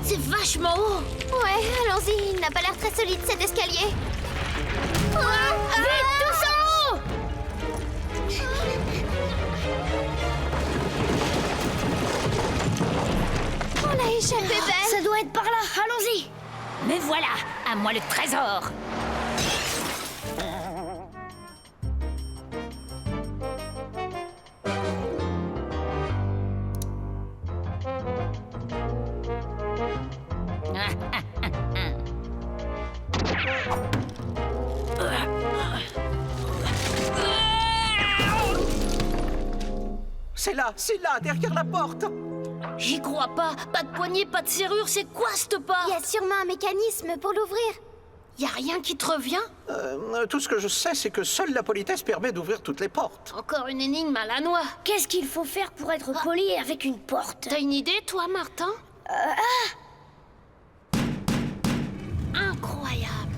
C'est vachement haut. Ouais, allons-y, il n'a pas l'air très solide cet escalier. Vite, tous en haut! On l'a échappé belle. Ça doit être par là, allons-y! Mais voilà, à moi le trésor. C'est là, derrière la porte. J'y crois pas. Pas de poignée, pas de serrure, c'est quoi cette porte? Il y a sûrement un mécanisme pour l'ouvrir. Y a rien qui te revient? Tout ce que je sais, c'est que seule la politesse permet d'ouvrir toutes les portes. Encore une énigme à la noix. Qu'est-ce qu'il faut faire pour être poli avec une porte? T'as une idée, toi, Martin? Incroyable.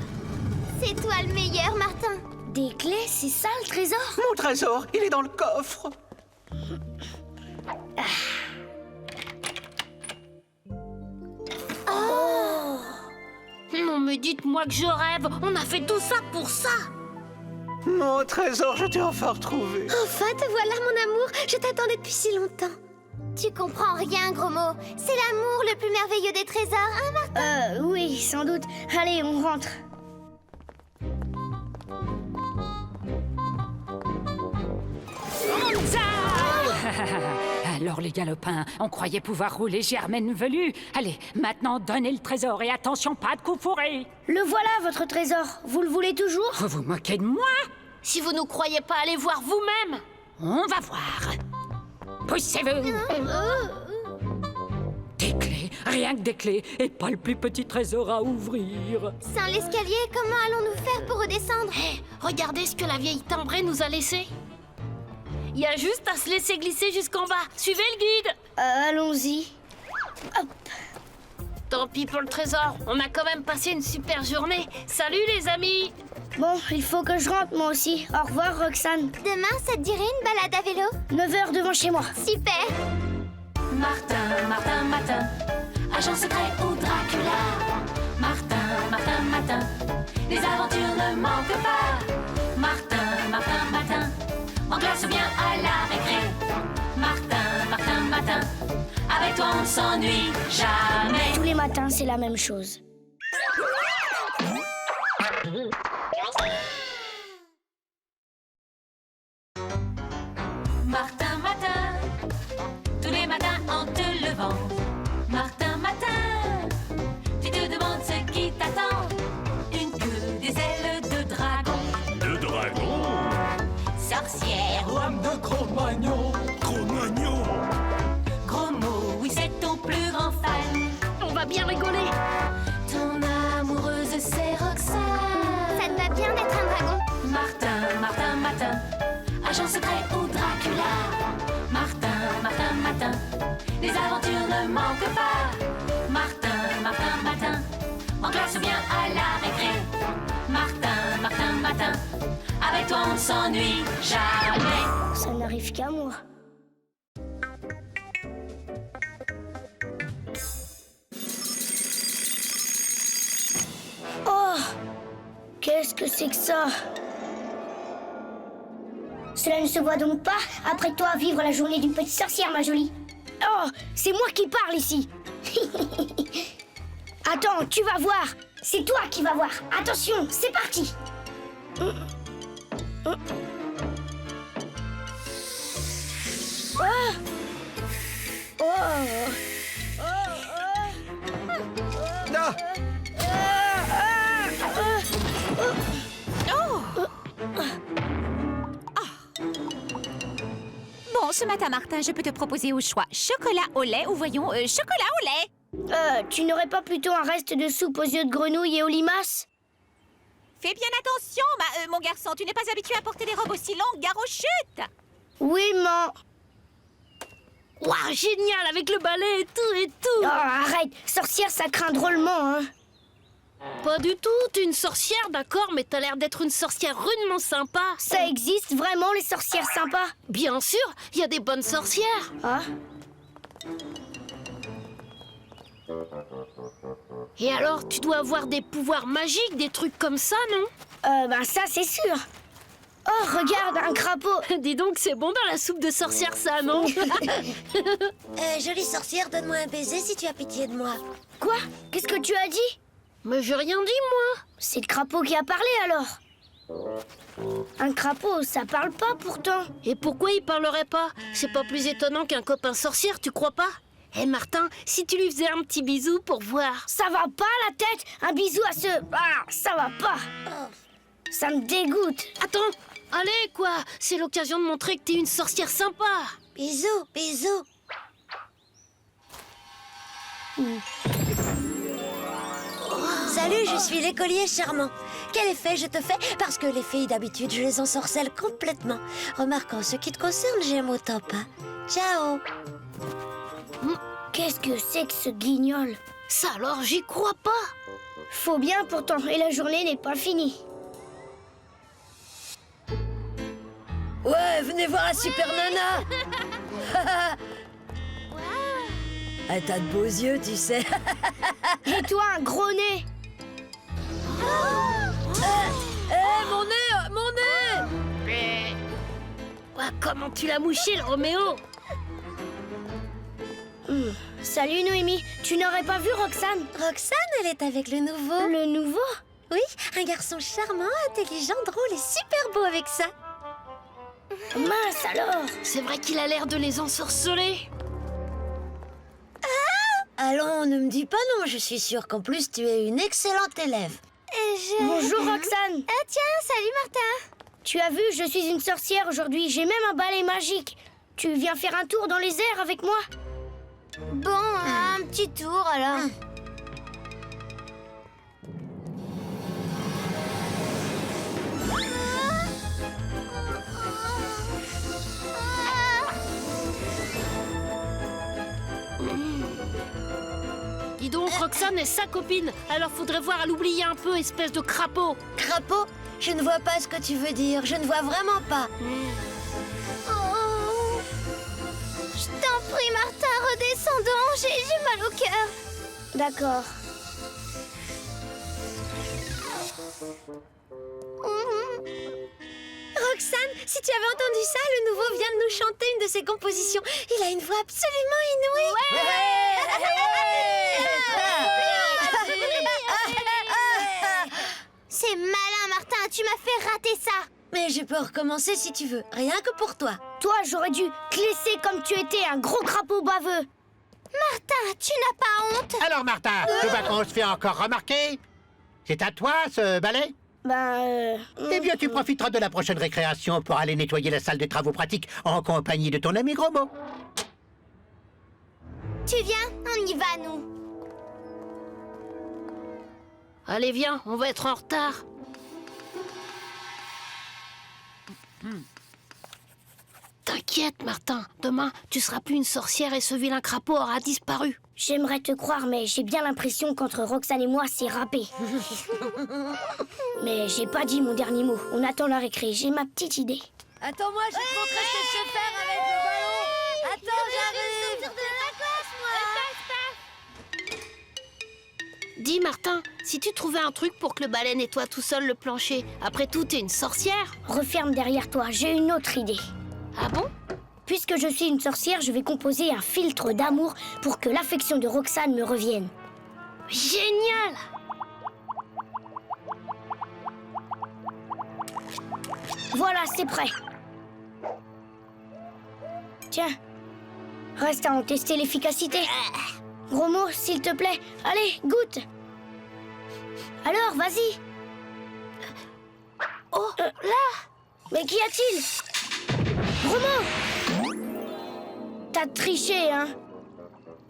C'est toi le meilleur, Martin. Des clés, c'est ça le trésor? Mon trésor, il est dans le coffre. Oh! Non mais dites-moi que je rêve. On a fait tout ça pour ça. Mon trésor, je t'ai enfin retrouvé. Enfin, te voilà, mon amour. Je t'attendais depuis si longtemps. Tu comprends rien, gros mot. C'est l'amour le plus merveilleux des trésors, hein, Martin? Oui, sans doute. Allez, on rentre. Alors les galopins, on croyait pouvoir rouler Germaine velue. Allez, maintenant donnez le trésor et attention, pas de coup fourré. Le voilà, votre trésor. Vous le voulez toujours? Vous vous moquez de moi? Si vous nous croyez pas, allez voir vous-même. On va voir. Poussez-vous. Des clés, rien que des clés, et pas le plus petit trésor à ouvrir. Sans l'escalier, comment allons-nous faire pour redescendre? Hé, regardez ce que la vieille timbrée nous a laissé. Il y a juste à se laisser glisser jusqu'en bas. Suivez le guide. Allons-y. Hop. Tant pis pour le trésor, on a quand même passé une super journée. Salut les amis. Bon, il faut que je rentre moi aussi. Au revoir Roxane. Demain, ça te dirait une balade à vélo? 9h devant chez moi. Super. Martin, Martin, Matin, agent secret ou Dracula. Martin, Martin, Matin, les aventures ne manquent pas. Martin, Martin, Matin, en classe ou bien à la récré. Martin, Martin, Matin, avec toi on ne s'ennuie jamais. Tous les matins, c'est la même chose. Martin, Matin, tous les matins en te levant. Martin, Matin, tu te demandes ce qui t'attend. Une queue, des ailes de dragon. De dragon? Sorcière ou Lame de Cro-Magnon. Cro-Magnon? gros mot, oui c'est ton plus grand fan. On va bien rigoler. Ton amoureuse c'est Roxane. Ça te va bien d'être un dragon? Martin, Martin, Matin, agent secret ou Dracula. Martin, Martin, Matin, les aventures ne manquent pas. Martin, Martin, Matin, en classe ou bien à la récré. Martin, Martin, Matin, avec toi on ne s'ennuie jamais. Ça n'arrive qu'à moi. Oh! Qu'est-ce que c'est que ça? Cela ne se voit donc pas? Apprête-toi à vivre la journée d'une petite sorcière, ma jolie. Oh! C'est moi qui parle ici. Attends, tu vas voir. C'est toi qui vas voir. Attention, c'est parti. Oh! Oh! Non! Bon, ce matin, Martin, je peux te proposer au choix chocolat au lait ou voyons, chocolat au lait. Tu n'aurais pas plutôt un reste de soupe aux yeux de grenouille et aux limaces? Fais bien attention, mon garçon, tu n'es pas habitué à porter des robes aussi longues, gare aux chutes. Oui, maman. Waouh, génial, avec le balai et tout. Oh, arrête, sorcière, ça craint drôlement, hein. Pas du tout, t'es une sorcière, d'accord, mais t'as l'air d'être une sorcière rudement sympa. Ça existe vraiment, les sorcières sympas? Bien sûr, il y a des bonnes sorcières. Ah? Et alors, tu dois avoir des pouvoirs magiques, des trucs comme ça, non? Ben ça, c'est sûr. Oh, regarde, un crapaud. Dis donc, c'est bon dans la soupe de sorcière, ça, non? Jolie sorcière, donne-moi un baiser si tu as pitié de moi. Quoi? Qu'est-ce que tu as dit? Mais j'ai rien dit, moi. C'est le crapaud qui a parlé, alors. Un crapaud, ça parle pas, pourtant. Et pourquoi il parlerait pas? C'est pas plus étonnant qu'un copain sorcière, tu crois pas? Hé, Martin, si tu lui faisais un petit bisou pour voir. Ça va pas, la tête? Un bisou à ce... Ah, ça va pas. Ça me dégoûte. Attends, allez, quoi. C'est l'occasion de montrer que t'es une sorcière sympa. Bisous, bisous. Salut, je suis l'écolier charmant. Quel effet je te fais? Parce que les filles d'habitude, je les ensorcelle complètement. Remarque, en ce qui te concerne, j'aime autant pas. Ciao. Qu'est-ce que c'est que ce guignol? Ça alors, j'y crois pas. Faut bien pourtant, et la journée n'est pas finie. Ouais, venez voir la super nana. Elle t'a de beaux yeux, tu sais. Et toi, un gros nez. Mon nez, mon nez. Comment tu l'as mouché, le Roméo? Salut Noémie, tu n'aurais pas vu Roxane? Roxane, elle est avec le nouveau. Le nouveau? Oui, un garçon charmant, intelligent, drôle et super beau avec ça. Mince alors. C'est vrai qu'il a l'air de les ensorceler. Allons, ne me dis pas non, je suis sûre qu'en plus tu es une excellente élève. Bonjour Roxane. Ah tiens, salut Martin. Tu as vu, je suis une sorcière aujourd'hui. J'ai même un balai magique. Tu viens faire un tour dans les airs avec moi? Bon, un petit tour alors. Dis donc, Roxane est sa copine. Alors faudrait voir à l'oublier un peu, espèce de crapaud. Crapaud? Je ne vois pas ce que tu veux dire. Je ne vois vraiment pas. Oh. Je t'en prie, Martin, redescendons. J'ai mal au cœur. D'accord. Roxane, si tu avais entendu ça, le nouveau vient de nous chanter une de ses compositions. Il a une voix absolument inouïe. C'est malin, Martin. Tu m'as fait rater ça. Mais je peux recommencer si tu veux, rien que pour toi. Toi, j'aurais dû te laisser comme tu étais, un gros crapaud baveux. Martin, tu n'as pas honte? Alors, Martin, tu vas qu'on se fait encore remarquer? C'est à toi, ce balai? Eh bien, tu profiteras de la prochaine récréation pour aller nettoyer la salle des travaux pratiques en compagnie de ton ami Gros-Mot. Tu viens? On y va, nous. Allez, viens, on va être en retard. T'inquiète, Martin. Demain, tu seras plus une sorcière et ce vilain crapaud aura disparu. J'aimerais te croire, mais j'ai bien l'impression qu'entre Roxane et moi, c'est râpé. Mais j'ai pas dit mon dernier mot. On attend la récré. J'ai ma petite idée. Attends-moi, je vais te montrer ce que je sais faire avec le ballon. Attends, j'arrive. Dis, Martin, si tu trouvais un truc pour que le balai nettoie tout seul le plancher, après tout, t'es une sorcière. Referme derrière toi. J'ai une autre idée. Ah bon? Puisque je suis une sorcière, je vais composer un filtre d'amour pour que l'affection de Roxane me revienne. Génial! Voilà, c'est prêt. Tiens, reste à en tester l'efficacité. Gros-Mot, s'il te plaît. Allez, goûte. Alors, vas-y. Oh, là. Mais qu'y a-t-il? Gros-Mot! T'as triché, hein?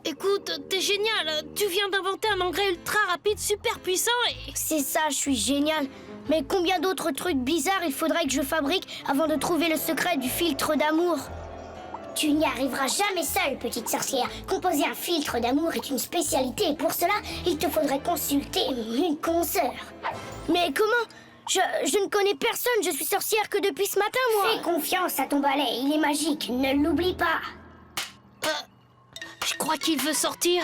Écoute, t'es génial. Tu viens d'inventer un engrais ultra rapide, super puissant et... C'est ça, je suis génial. Mais combien d'autres trucs bizarres il faudrait que je fabrique avant de trouver le secret du filtre d'amour? Tu n'y arriveras jamais seule, petite sorcière. Composer un filtre d'amour est une spécialité et pour cela, il te faudrait consulter une consoeur. Mais comment? Je ne connais personne, je suis sorcière que depuis ce matin, moi. Fais confiance à ton balai, il est magique, ne l'oublie pas. Je crois qu'il veut sortir.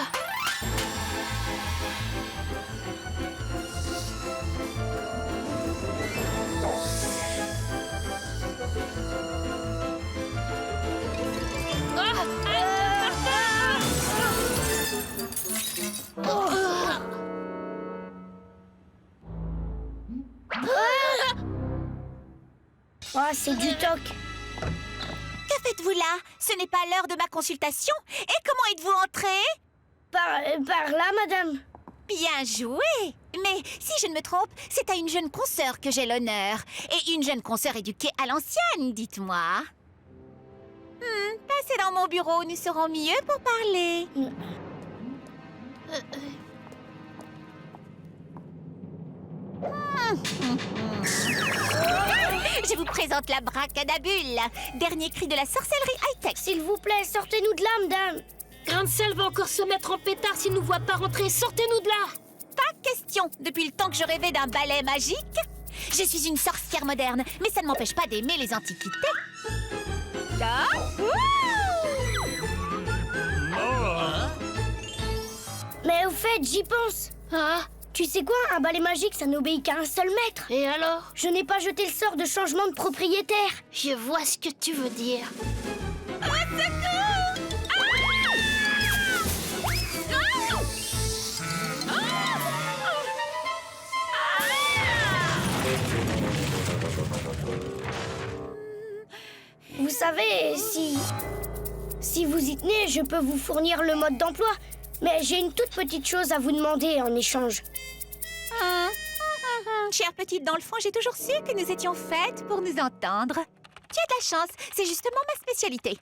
Oh, c'est du toc. Que faites-vous là? Ce n'est pas l'heure de ma consultation. Et comment êtes-vous entré? Par là, madame. Bien joué. Mais si je ne me trompe, c'est à une jeune consoeur que j'ai l'honneur. Et une jeune consoeur éduquée à l'ancienne, dites-moi. Passez dans mon bureau, nous serons mieux pour parler. Je vous présente la bracadabule, dernier cri de la sorcellerie high-tech. S'il vous plaît, sortez-nous de là, madame. Grain-de-sel va encore se mettre en pétard s'il nous voit pas rentrer. Sortez-nous de là. Pas question. Depuis le temps que je rêvais d'un balai magique, je suis une sorcière moderne, mais ça ne m'empêche pas d'aimer les antiquités. Mais au fait, j'y pense. Ah? Tu sais quoi, un balai magique, ça n'obéit qu'à un seul maître. Et alors? Je n'ai pas jeté le sort de changement de propriétaire. Je vois ce que tu veux dire. Vous savez, si vous y tenez, je peux vous fournir le mode d'emploi. Mais j'ai une toute petite chose à vous demander en échange. Chère petite, dans le fond, j'ai toujours su que nous étions faites pour nous entendre. Tu as de la chance, c'est justement ma spécialité.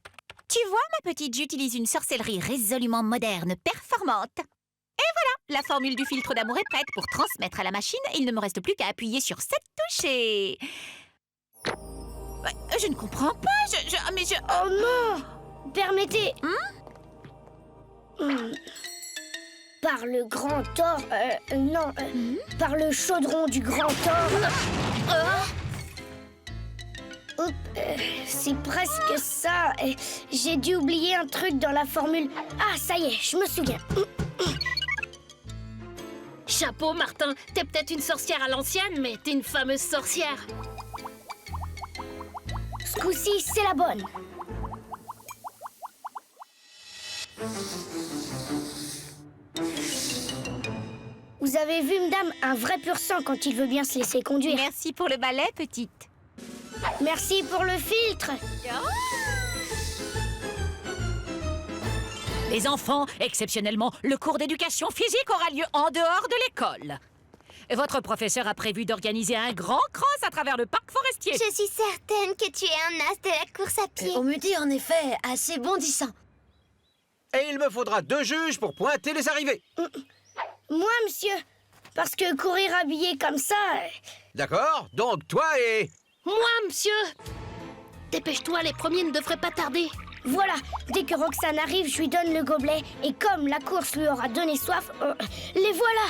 Tu vois, ma petite, j'utilise une sorcellerie résolument moderne, performante. Et voilà, la formule du filtre d'amour est prête pour transmettre à la machine. Il ne me reste plus qu'à appuyer sur cette touche et... Je ne comprends pas, mais je... Oh non! Permettez... Par le grand Thor... non, par le chaudron du grand Thor... c'est presque ça. J'ai dû oublier un truc dans la formule. Ah, ça y est, je me souviens. Chapeau, Martin. T'es peut-être une sorcière à l'ancienne, mais t'es une fameuse sorcière. Ce coup-ci, c'est la bonne. Vous avez vu, madame, un vrai pur sang quand il veut bien se laisser conduire. Merci pour le balai, petite. Merci pour le filtre. Les enfants, exceptionnellement, le cours d'éducation physique aura lieu en dehors de l'école. Votre professeur a prévu d'organiser un grand cross à travers le parc forestier. Je suis certaine que tu es un as de la course à pied. On me dit en effet assez bondissant. Et il me faudra 2 juges pour pointer les arrivées. Moi, monsieur, parce que courir habillé comme ça... D'accord, donc toi et... Moi, monsieur. Dépêche-toi, les premiers ne devraient pas tarder. Voilà, dès que Roxane arrive, je lui donne le gobelet. Et comme la course lui aura donné soif, les voilà.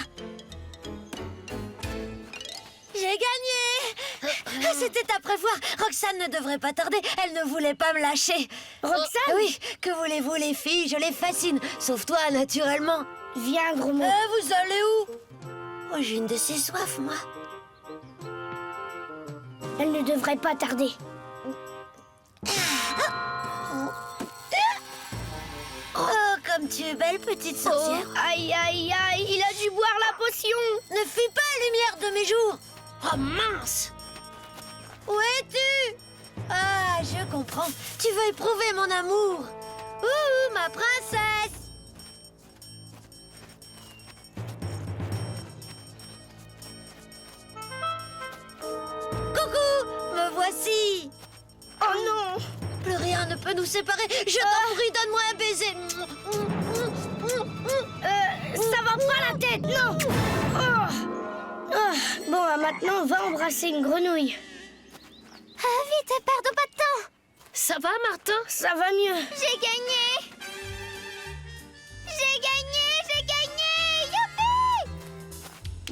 J'ai gagné! C'était à prévoir. Roxane ne devrait pas tarder. Elle ne voulait pas me lâcher. Roxane? Oui, que voulez-vous les filles? Je les fascine. Sauf toi, naturellement. Viens, gros mot. Vous allez où? Oh, j'ai une de ces soifs, moi. Elle ne devrait pas tarder. Oh, comme tu es belle, petite sorcière. Aïe, aïe, aïe, il a dû boire la potion. Ne fuis pas, lumière de mes jours. Oh, mince. Où es-tu? Ah, je comprends. Tu veux éprouver mon amour. Ouh, ma princesse. Coucou, me voici. Oh non. Plus rien ne peut nous séparer. Je t'en prie, donne-moi un baiser. Ça va pas la tête, non. Bon, maintenant, va embrasser une grenouille. Ah, vite, perdons pas de temps. Ça va, Martin? Ça va mieux. J'ai gagné. J'ai gagné. Youpi!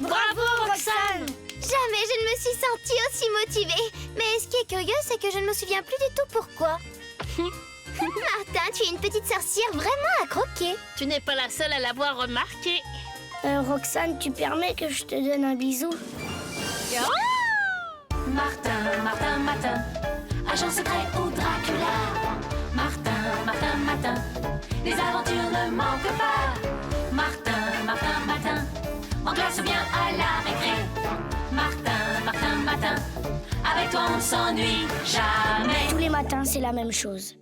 Bravo, Roxane. Jamais je ne me suis sentie aussi motivée. Mais ce qui est curieux, c'est que je ne me souviens plus du tout pourquoi. Martin, tu es une petite sorcière vraiment à croquer. Tu n'es pas la seule à l'avoir remarqué. Roxane, tu permets que je te donne un bisou? Martin, Martin, Martin, agent secret ou Dracula. Martin, Martin, Martin, les aventures ne manquent pas. Martin, Martin, Martin, en classe ou bien à la récré. Martin, Martin, Martin, avec toi on ne s'ennuie jamais. Tous les matins, c'est la même chose.